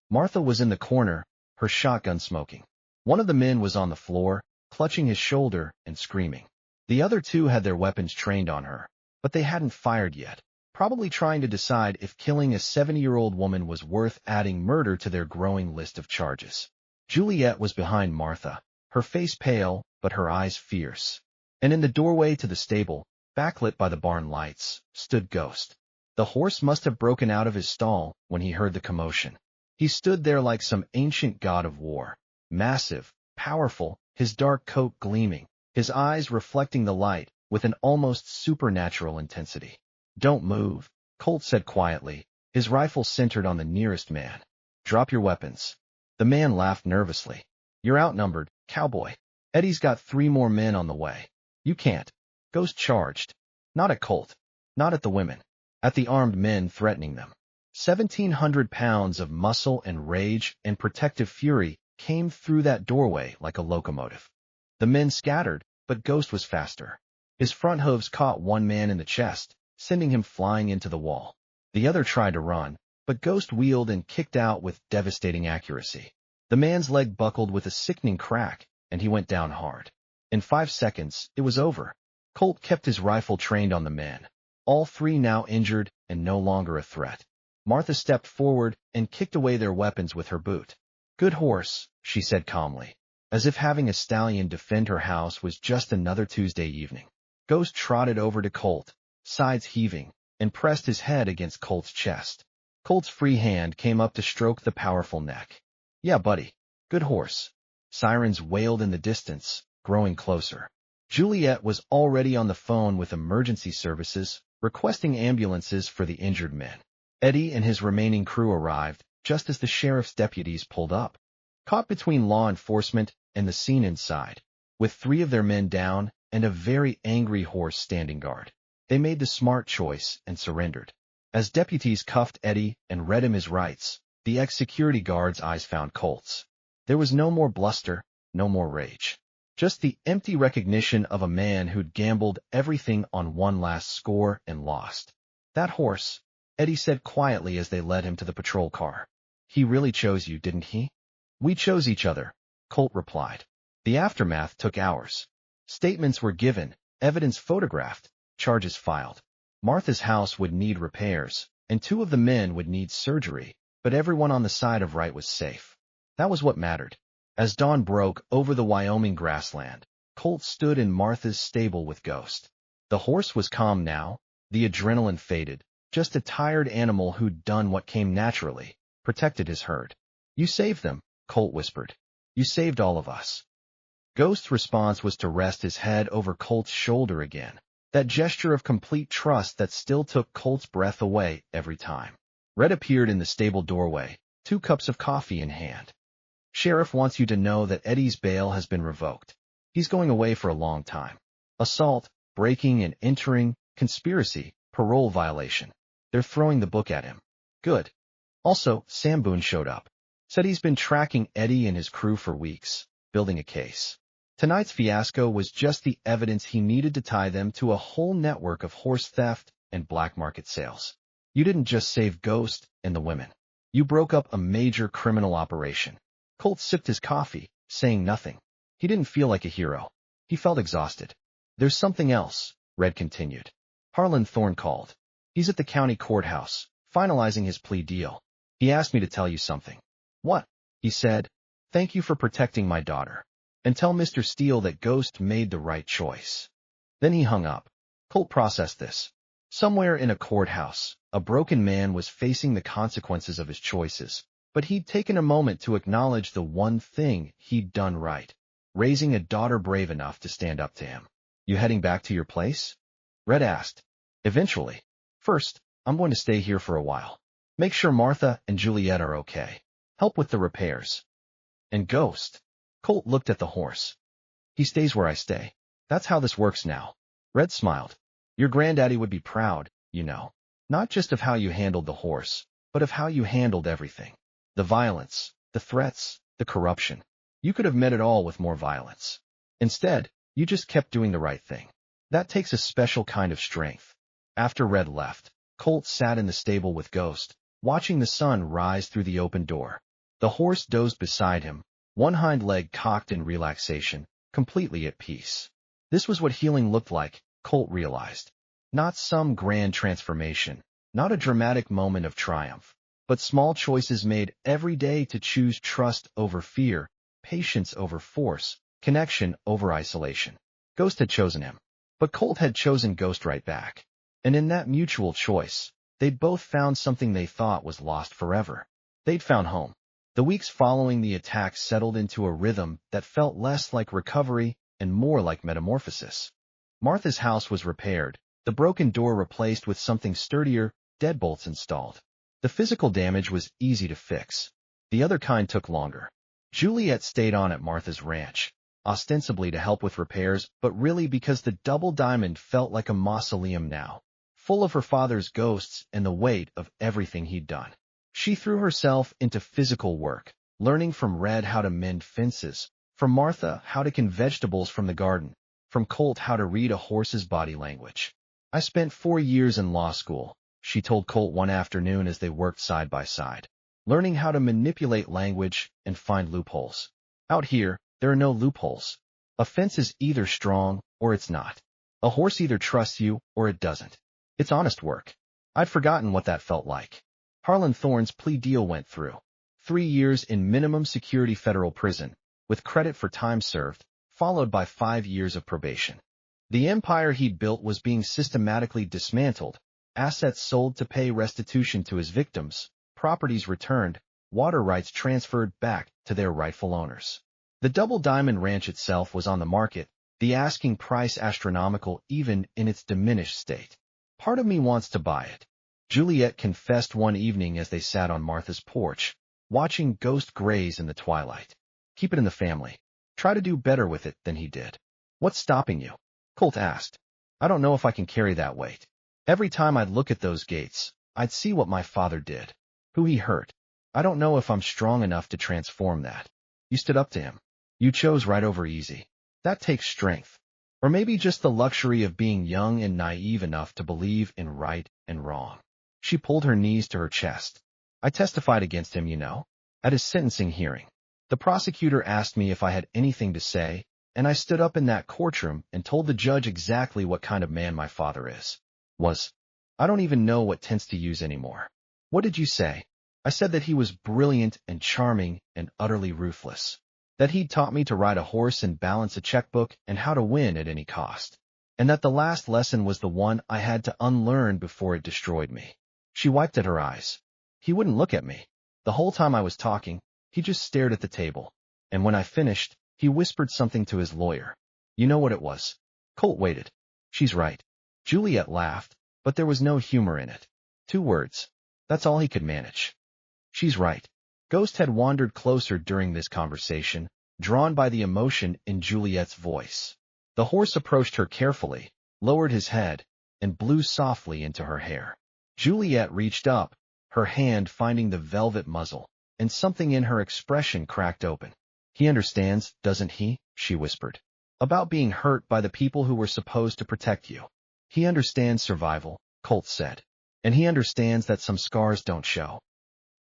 Martha was in the corner, her shotgun smoking. One of the men was on the floor, clutching his shoulder and screaming. The other 2 had their weapons trained on her, but they hadn't fired yet, probably trying to decide if killing a 70-year-old woman was worth adding murder to their growing list of charges. Juliet was behind Martha, her face pale, but her eyes fierce. And in the doorway to the stable, backlit by the barn lights, stood Ghost. The horse must have broken out of his stall when he heard the commotion. He stood there like some ancient god of war, massive, powerful, his dark coat gleaming, his eyes reflecting the light with an almost supernatural intensity. Don't move, Colt said quietly, his rifle centered on the nearest man. Drop your weapons. The man laughed nervously. You're outnumbered, cowboy. Eddie's got 3 more men on the way. You can't. Ghost charged. Not at Colt. Not at the women. At the armed men threatening them. 1,700 pounds of muscle and rage and protective fury came through that doorway like a locomotive. The men scattered, but Ghost was faster. His front hooves caught one man in the chest, sending him flying into the wall. The other tried to run, but Ghost wheeled and kicked out with devastating accuracy. The man's leg buckled with a sickening crack, and he went down hard. In 5 seconds, it was over. Colt kept his rifle trained on the men. All 3 now injured and no longer a threat. Martha stepped forward and kicked away their weapons with her boot. Good horse, she said calmly, as if having a stallion defend her house was just another Tuesday evening. Ghost trotted over to Colt, sides heaving, and pressed his head against Colt's chest. Colt's free hand came up to stroke the powerful neck. Yeah, buddy. Good horse. Sirens wailed in the distance, growing closer. Juliet was already on the phone with emergency services, requesting ambulances for the injured men. Eddie and his remaining crew arrived just as the sheriff's deputies pulled up, caught between law enforcement and the scene inside, with 3 of their men down and a very angry horse standing guard. They made the smart choice and surrendered. As deputies cuffed Eddie and read him his rights, the ex-security guard's eyes found Colt's. There was no more bluster, no more rage. Just the empty recognition of a man who'd gambled everything on one last score and lost. That horse, Eddie said quietly as they led him to the patrol car. He really chose you, didn't he? We chose each other, Colt replied. The aftermath took hours. Statements were given, evidence photographed, charges filed. Martha's house would need repairs, and 2 of the men would need surgery, but everyone on the side of right was safe. That was what mattered. As dawn broke over the Wyoming grassland, Colt stood in Martha's stable with Ghost. The horse was calm now, the adrenaline faded, just a tired animal who'd done what came naturally, protected his herd. You saved them, Colt whispered. You saved all of us. Ghost's response was to rest his head over Colt's shoulder again, that gesture of complete trust that still took Colt's breath away every time. Red appeared in the stable doorway, 2 cups of coffee in hand. Sheriff wants you to know that Eddie's bail has been revoked. He's going away for a long time. Assault, breaking and entering, conspiracy, parole violation. They're throwing the book at him. Good. Also, Sam Boone showed up. Said he's been tracking Eddie and his crew for weeks, building a case. Tonight's fiasco was just the evidence he needed to tie them to a whole network of horse theft and black market sales. You didn't just save Ghost and the women. You broke up a major criminal operation. Colt sipped his coffee, saying nothing. He didn't feel like a hero. He felt exhausted. There's something else, Red continued. Harlan Thorne called. He's at the county courthouse, finalizing his plea deal. He asked me to tell you something. What? He said. Thank you for protecting my daughter. And tell Mr. Steele that Ghost made the right choice. Then he hung up. Colt processed this. Somewhere in a courthouse, a broken man was facing the consequences of his choices, but he'd taken a moment to acknowledge the one thing he'd done right, raising a daughter brave enough to stand up to him. You heading back to your place? Red asked. Eventually. First, I'm going to stay here for a while. Make sure Martha and Juliet are okay. Help with the repairs. And Ghost? Colt looked at the horse. He stays where I stay. That's how this works now. Red smiled. Your granddaddy would be proud, you know. Not just of how you handled the horse, but of how you handled everything. The violence, the threats, the corruption. You could have met it all with more violence. Instead, you just kept doing the right thing. That takes a special kind of strength. After Red left, Colt sat in the stable with Ghost, watching the sun rise through the open door. The horse dozed beside him, one hind leg cocked in relaxation, completely at peace. This was what healing looked like, Colt realized. Not some grand transformation, not a dramatic moment of triumph, but small choices made every day to choose trust over fear, patience over force, connection over isolation. Ghost had chosen him, but Colt had chosen Ghost right back. And in that mutual choice, they'd both found something they thought was lost forever. They'd found home. The weeks following the attack settled into a rhythm that felt less like recovery and more like metamorphosis. Martha's house was repaired, the broken door replaced with something sturdier, deadbolts installed. The physical damage was easy to fix. The other kind took longer. Juliet stayed on at Martha's ranch, ostensibly to help with repairs, but really because the Double Diamond felt like a mausoleum now, full of her father's ghosts and the weight of everything he'd done. She threw herself into physical work, learning from Red how to mend fences, from Martha how to can vegetables from the garden, from Colt how to read a horse's body language. I spent 4 years in law school, she told Colt one afternoon as they worked side by side, learning how to manipulate language and find loopholes. Out here, there are no loopholes. A fence is either strong or it's not. A horse either trusts you or it doesn't. It's honest work. I'd forgotten what that felt like. Harlan Thorne's plea deal went through. 3 years in minimum security federal prison, with credit for time served, followed by 5 years of probation. The empire he'd built was being systematically dismantled, assets sold to pay restitution to his victims, properties returned, water rights transferred back to their rightful owners. The Double Diamond Ranch itself was on the market, the asking price astronomical even in its diminished state. Part of me wants to buy it, Juliet confessed one evening as they sat on Martha's porch, watching Ghost graze in the twilight. Keep it in the family. Try to do better with it than he did. What's stopping you? Colt asked. I don't know if I can carry that weight. Every time I'd look at those gates, I'd see what my father did, who he hurt. I don't know if I'm strong enough to transform that. You stood up to him. You chose right over easy. That takes strength. Or maybe just the luxury of being young and naive enough to believe in right and wrong. She pulled her knees to her chest. I testified against him, at his sentencing hearing. The prosecutor asked me if I had anything to say, and I stood up in that courtroom and told the judge exactly what kind of man my father is. I don't even know what tense to use anymore. What did you say? I said that he was brilliant and charming and utterly ruthless. That he'd taught me to ride a horse and balance a checkbook and how to win at any cost. And that the last lesson was the one I had to unlearn before it destroyed me. She wiped at her eyes. He wouldn't look at me. The whole time I was talking, he just stared at the table. And when I finished, he whispered something to his lawyer. You know what it was? Colt waited. She's right. Juliet laughed, but there was no humor in it. 2 words. That's all he could manage. She's right. Ghost had wandered closer during this conversation, drawn by the emotion in Juliet's voice. The horse approached her carefully, lowered his head, and blew softly into her hair. Juliet reached up, her hand finding the velvet muzzle, and something in her expression cracked open. He understands, doesn't he? She whispered. About being hurt by the people who were supposed to protect you. He understands survival, Colt said. And he understands that some scars don't show.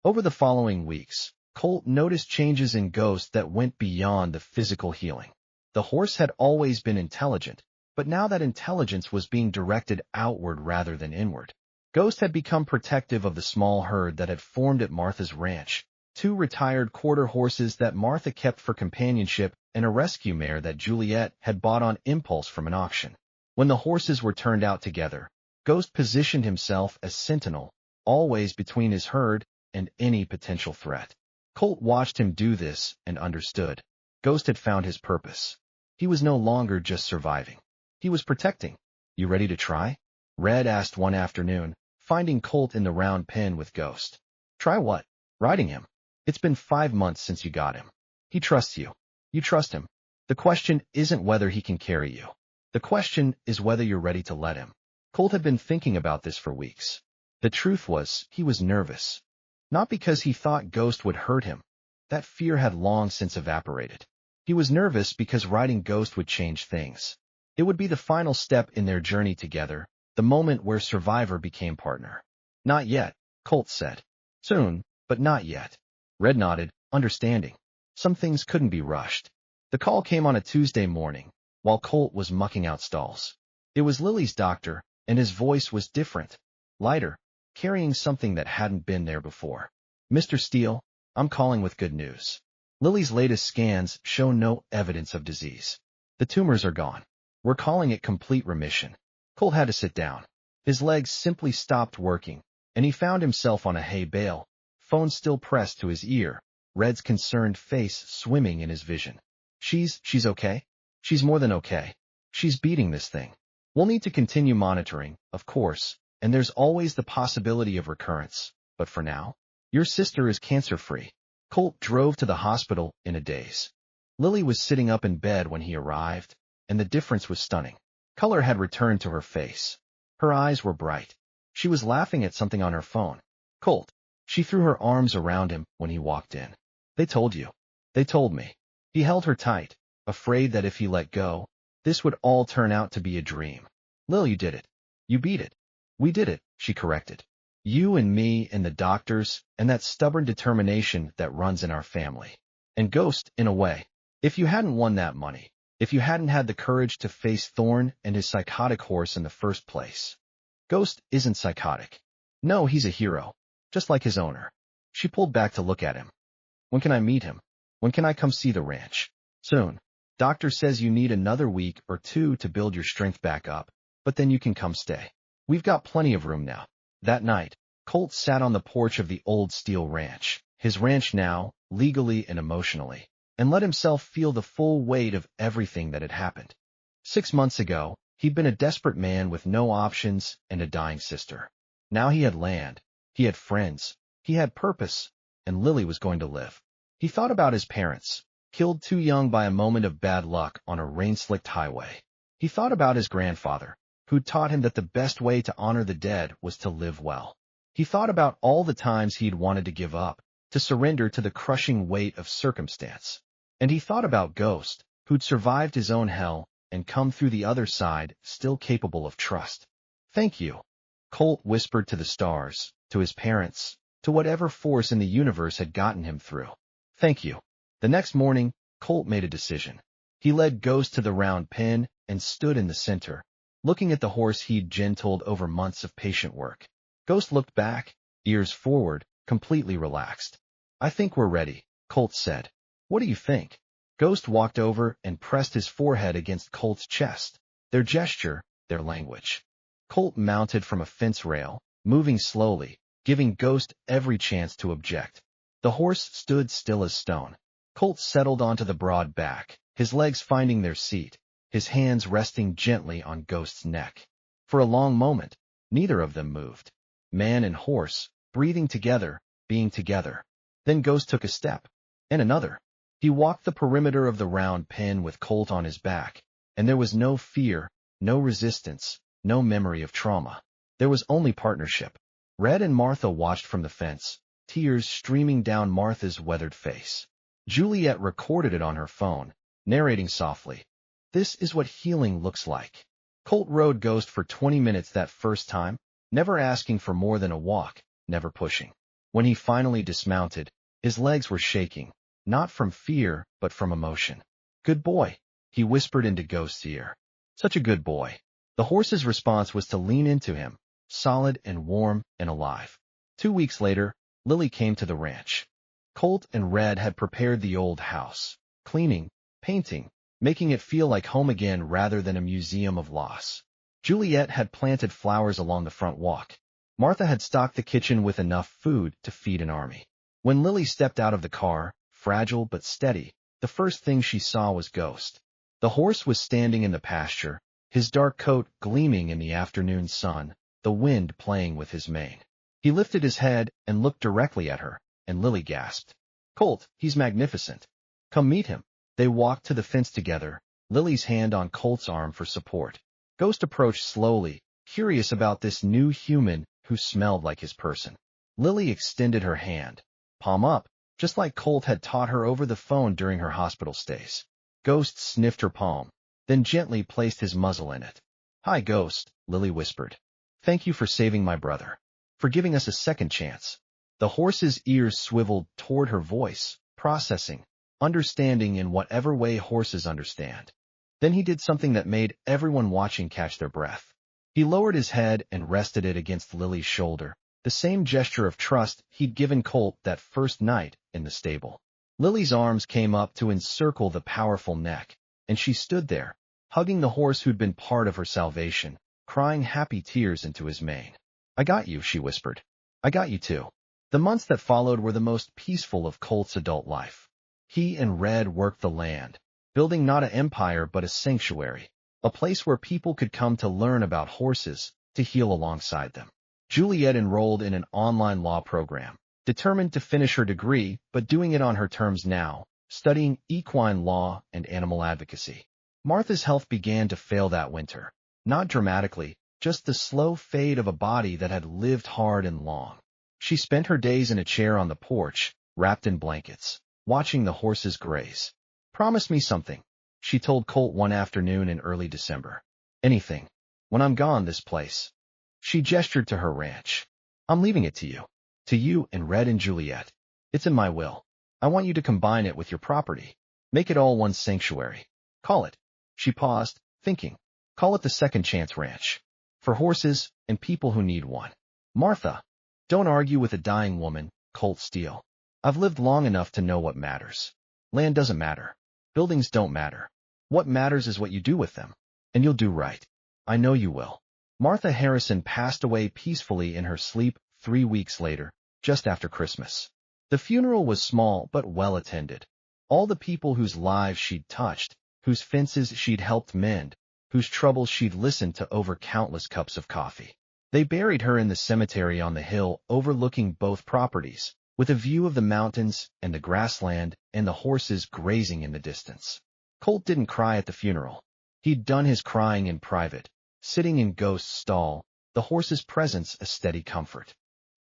Over the following weeks, Colt noticed changes in Ghost that went beyond the physical healing. The horse had always been intelligent, but now that intelligence was being directed outward rather than inward. Ghost had become protective of the small herd that had formed at Martha's ranch, 2 retired quarter horses that Martha kept for companionship and a rescue mare that Juliet had bought on impulse from an auction. When the horses were turned out together, Ghost positioned himself as sentinel, always between his herd and any potential threat. Colt watched him do this and understood. Ghost had found his purpose. He was no longer just surviving. He was protecting. You ready to try? Red asked one afternoon, finding Colt in the round pen with Ghost. Try what? Riding him. It's been 5 months since you got him. He trusts you. You trust him. The question isn't whether he can carry you. The question is whether you're ready to let him. Colt had been thinking about this for weeks. The truth was, he was nervous. Not because he thought Ghost would hurt him. That fear had long since evaporated. He was nervous because riding Ghost would change things. It would be the final step in their journey together, the moment where survivor became partner. Not yet, Colt said. Soon, but not yet. Red nodded, understanding. Some things couldn't be rushed. The call came on a Tuesday morning, while Colt was mucking out stalls. It was Lily's doctor, and his voice was different, lighter, carrying something that hadn't been there before. Mr. Steele, I'm calling with good news. Lily's latest scans show no evidence of disease. The tumors are gone. We're calling it complete remission. Colt had to sit down. His legs simply stopped working, and he found himself on a hay bale, phone still pressed to his ear, Red's concerned face swimming in his vision. She's okay? She's more than okay. She's beating this thing. We'll need to continue monitoring, of course, and there's always the possibility of recurrence. But for now, your sister is cancer-free. Colt drove to the hospital in a daze. Lily was sitting up in bed when he arrived, and the difference was stunning. Color had returned to her face. Her eyes were bright. She was laughing at something on her phone. Colt. She threw her arms around him when he walked in. They told you. They told me. He held her tight, afraid that if he let go, this would all turn out to be a dream. Lil, you did it. You beat it. We did it, she corrected. You and me and the doctors and that stubborn determination that runs in our family. And Ghost, in a way. If you hadn't won that money, if you hadn't had the courage to face Thorne and his psychotic horse in the first place. Ghost isn't psychotic. No, he's a hero. Just like his owner. She pulled back to look at him. When can I meet him? When can I come see the ranch? Soon. Doctor says you need another week or 2 to build your strength back up, but then you can come stay. We've got plenty of room now. That night, Colt sat on the porch of the old Steel Ranch, his ranch now, legally and emotionally, and let himself feel the full weight of everything that had happened. 6 months ago, he'd been a desperate man with no options and a dying sister. Now he had land, he had friends, he had purpose, and Lily was going to live. He thought about his parents, killed too young by a moment of bad luck on a rain-slicked highway. He thought about his grandfather, who'd taught him that the best way to honor the dead was to live well. He thought about all the times he'd wanted to give up, to surrender to the crushing weight of circumstance. And he thought about Ghost, who'd survived his own hell and come through the other side, still capable of trust. Thank you, Colt whispered to the stars, to his parents, to whatever force in the universe had gotten him through. Thank you. The next morning, Colt made a decision. He led Ghost to the round pen and stood in the center, looking at the horse he'd gentled over months of patient work. Ghost looked back, ears forward, completely relaxed. I think we're ready, Colt said. What do you think? Ghost walked over and pressed his forehead against Colt's chest. Their gesture, their language. Colt mounted from a fence rail, moving slowly, giving Ghost every chance to object. The horse stood still as stone. Colt settled onto the broad back, his legs finding their seat, his hands resting gently on Ghost's neck. For a long moment, neither of them moved. Man and horse, breathing together, being together. Then Ghost took a step, and another. He walked the perimeter of the round pen with Colt on his back, and there was no fear, no resistance, no memory of trauma. There was only partnership. Red and Martha watched from the fence, tears streaming down Martha's weathered face. Juliet recorded it on her phone, narrating softly. This is what healing looks like. Colt rode Ghost for 20 minutes that first time, never asking for more than a walk, never pushing. When he finally dismounted, his legs were shaking, not from fear, but from emotion. Good boy, he whispered into Ghost's ear. Such a good boy. The horse's response was to lean into him, solid and warm and alive. 2 weeks later, Lily came to the ranch. Colt and Red had prepared the old house, cleaning, painting, making it feel like home again rather than a museum of loss. Juliet had planted flowers along the front walk. Martha had stocked the kitchen with enough food to feed an army. When Lily stepped out of the car, fragile but steady, the first thing she saw was Ghost. The horse was standing in the pasture, his dark coat gleaming in the afternoon sun, the wind playing with his mane. He lifted his head and looked directly at her, and Lily gasped. Colt, he's magnificent. Come meet him. They walked to the fence together, Lily's hand on Colt's arm for support. Ghost approached slowly, curious about this new human who smelled like his person. Lily extended her hand, palm up, just like Colt had taught her over the phone during her hospital stays. Ghost sniffed her palm, then gently placed his muzzle in it. Hi, Ghost, Lily whispered. Thank you for saving my brother. For giving us a second chance. The horse's ears swiveled toward her voice, processing, understanding in whatever way horses understand. Then he did something that made everyone watching catch their breath. He lowered his head and rested it against Lily's shoulder, the same gesture of trust he'd given Colt that first night in the stable. Lily's arms came up to encircle the powerful neck, and she stood there, hugging the horse who'd been part of her salvation, crying happy tears into his mane. I got you, she whispered. I got you too. The months that followed were the most peaceful of Colt's adult life. He and Red worked the land, building not an empire but a sanctuary, a place where people could come to learn about horses, to heal alongside them. Juliet enrolled in an online law program, determined to finish her degree but doing it on her terms now, studying equine law and animal advocacy. Martha's health began to fail that winter, not dramatically, just the slow fade of a body that had lived hard and long. She spent her days in a chair on the porch, wrapped in blankets, watching the horses graze. Promise me something, she told Colt one afternoon in early December. Anything. When I'm gone, this place. She gestured to her ranch. I'm leaving it to you. To you and Red and Juliet. It's in my will. I want you to combine it with your property. Make it all one sanctuary. Call it. She paused, thinking. Call it the Second Chance Ranch. For horses and people who need one. Martha. Don't argue with a dying woman, Colt Steele. I've lived long enough to know what matters. Land doesn't matter. Buildings don't matter. What matters is what you do with them. And you'll do right. I know you will. Martha Harrison passed away peacefully in her sleep 3 weeks later, just after Christmas. The funeral was small but well attended. All the people whose lives she'd touched, whose fences she'd helped mend, whose troubles she'd listened to over countless cups of coffee. They buried her in the cemetery on the hill overlooking both properties, with a view of the mountains and the grassland and the horses grazing in the distance. Colt didn't cry at the funeral. He'd done his crying in private, sitting in Ghost's stall, the horse's presence a steady comfort.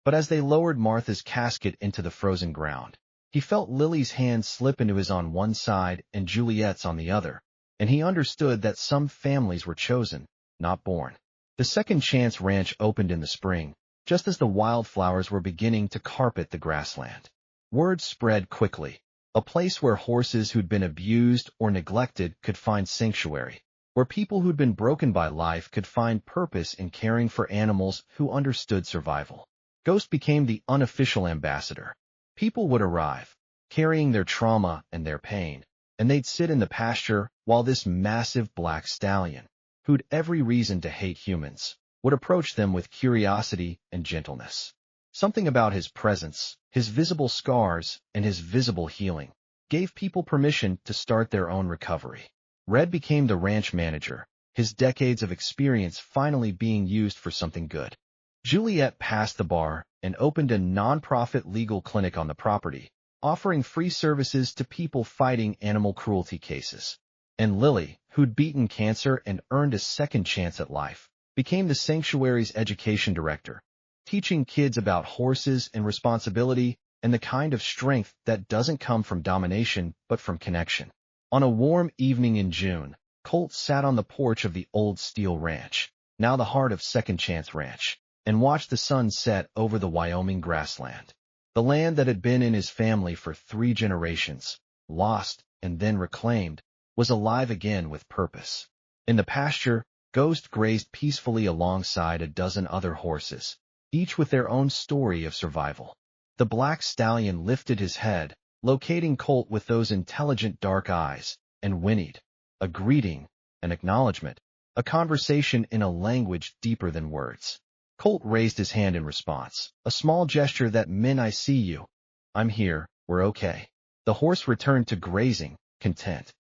But as they lowered Martha's casket into the frozen ground, he felt Lily's hand slip into his on one side and Juliet's on the other, and he understood that some families were chosen, not born. The Second Chance Ranch opened in the spring, just as the wildflowers were beginning to carpet the grassland. Word spread quickly, a place where horses who'd been abused or neglected could find sanctuary, where people who'd been broken by life could find purpose in caring for animals who understood survival. Ghost became the unofficial ambassador. People would arrive, carrying their trauma and their pain, and they'd sit in the pasture while this massive black stallion, who'd every reason to hate humans, would approach them with curiosity and gentleness. Something about his presence, his visible scars, and his visible healing gave people permission to start their own recovery. Red became the ranch manager, his decades of experience finally being used for something good. Juliet passed the bar and opened a non-profit legal clinic on the property, offering free services to people fighting animal cruelty cases. And Lily, who'd beaten cancer and earned a second chance at life, became the sanctuary's education director, teaching kids about horses and responsibility and the kind of strength that doesn't come from domination but from connection. On a warm evening in June, Colt sat on the porch of the old steel ranch, now the heart of Second Chance Ranch, and watched the sun set over the Wyoming grassland. The land that had been in his family for 3 generations, lost and then reclaimed, was alive again with purpose. In the pasture, Ghost grazed peacefully alongside a dozen other horses, each with their own story of survival. The black stallion lifted his head, locating Colt with those intelligent dark eyes, and whinnied. A greeting, an acknowledgement, a conversation in a language deeper than words. Colt raised his hand in response, a small gesture that meant I see you. I'm here, we're okay. The horse returned to grazing, content.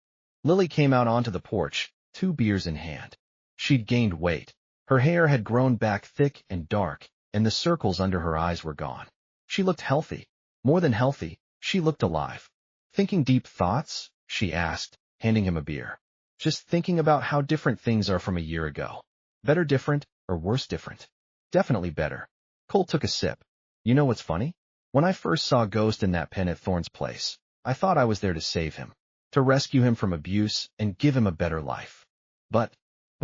Lily came out onto the porch, 2 beers in hand. She'd gained weight. Her hair had grown back thick and dark, and the circles under her eyes were gone. She looked healthy. More than healthy, she looked alive. Thinking deep thoughts? She asked, handing him a beer. Just thinking about how different things are from a year ago. Better different, or worse different? Definitely better. Colt took a sip. You know what's funny? When I first saw Ghost in that pen at Thorne's place, I thought I was there to save him, to rescue him from abuse and give him a better life. But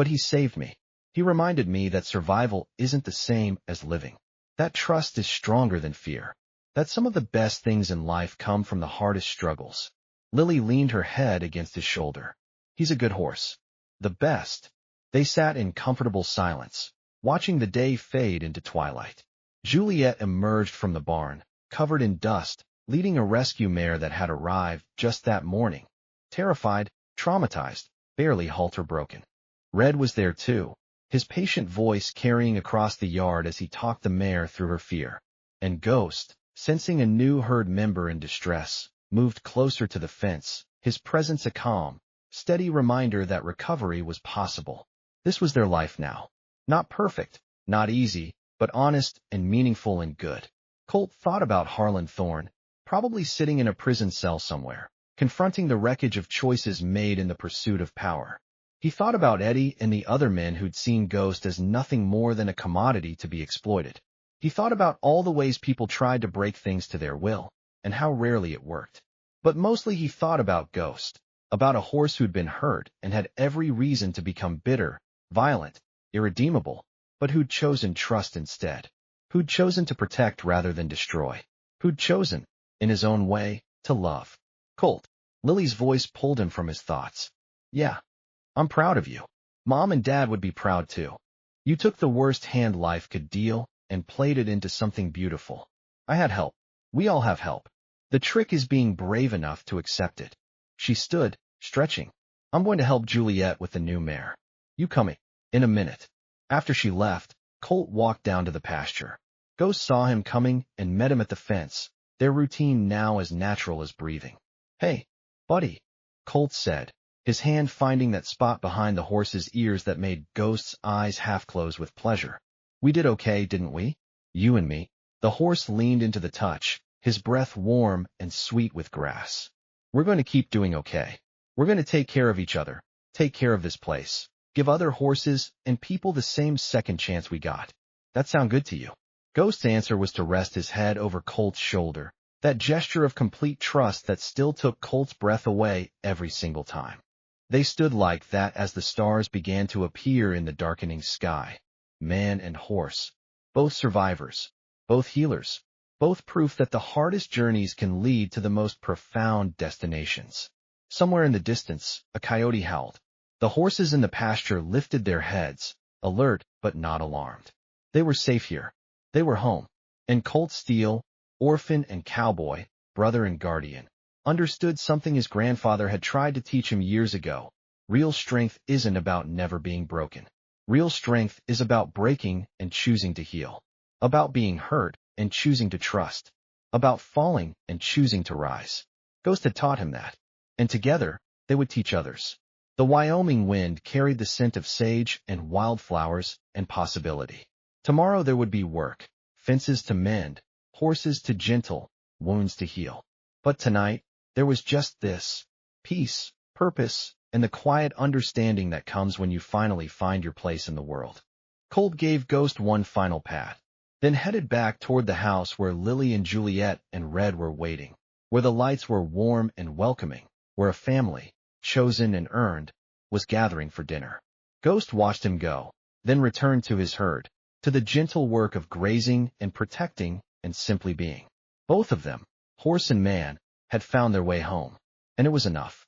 he saved me. He reminded me that survival isn't the same as living. That trust is stronger than fear. That some of the best things in life come from the hardest struggles. Lily leaned her head against his shoulder. He's a good horse. The best. They sat in comfortable silence, watching the day fade into twilight. Juliet emerged from the barn, covered in dust, leading a rescue mare that had arrived just that morning. Terrified, traumatized, barely halter-broken. Red was there too, his patient voice carrying across the yard as he talked the mare through her fear. And Ghost, sensing a new herd member in distress, moved closer to the fence, his presence a calm, steady reminder that recovery was possible. This was their life now. Not perfect, not easy, but honest and meaningful and good. Colt thought about Harlan Thorne, probably sitting in a prison cell somewhere, confronting the wreckage of choices made in the pursuit of power. He thought about Eddie and the other men who'd seen Ghost as nothing more than a commodity to be exploited. He thought about all the ways people tried to break things to their will, and how rarely it worked. But mostly he thought about Ghost, about a horse who'd been hurt and had every reason to become bitter, violent, irredeemable, but who'd chosen trust instead. Who'd chosen to protect rather than destroy. Who'd chosen, in his own way, to love. Colt. Lily's voice pulled him from his thoughts. Yeah. I'm proud of you. Mom and Dad would be proud too. You took the worst hand life could deal and played it into something beautiful. I had help. We all have help. The trick is being brave enough to accept it. She stood, stretching. I'm going to help Juliet with the new mare. You coming? In a minute. After she left, Colt walked down to the pasture. Ghost saw him coming and met him at the fence, their routine now as natural as breathing. Hey, buddy, Colt said, his hand finding that spot behind the horse's ears that made Ghost's eyes half close with pleasure. We did okay, didn't we? You and me. The horse leaned into the touch, his breath warm and sweet with grass. We're going to keep doing okay. We're going to take care of each other, take care of this place, give other horses and people the same second chance we got. That sound good to you? Ghost's answer was to rest his head over Colt's shoulder, that gesture of complete trust that still took Colt's breath away every single time. They stood like that as the stars began to appear in the darkening sky. Man and horse, both survivors, both healers, both proof that the hardest journeys can lead to the most profound destinations. Somewhere in the distance, a coyote howled. The horses in the pasture lifted their heads, alert but not alarmed. They were safe here. They were home. And Colt Steele, orphan and cowboy, brother and guardian, understood something his grandfather had tried to teach him years ago. Real strength isn't about never being broken. Real strength is about breaking and choosing to heal. About being hurt and choosing to trust. About falling and choosing to rise. Ghost had taught him that. And together, they would teach others. The Wyoming wind carried the scent of sage and wildflowers and possibility. Tomorrow there would be work, fences to mend, horses to gentle, wounds to heal. But tonight, there was just this, peace, purpose, and the quiet understanding that comes when you finally find your place in the world. Colt gave Ghost one final pat, then headed back toward the house where Lily and Juliet and Red were waiting, where the lights were warm and welcoming, where a family, chosen and earned, was gathering for dinner. Ghost watched him go, then returned to his herd, to the gentle work of grazing and protecting and simply being. Both of them, horse and man, had found their way home, and it was enough.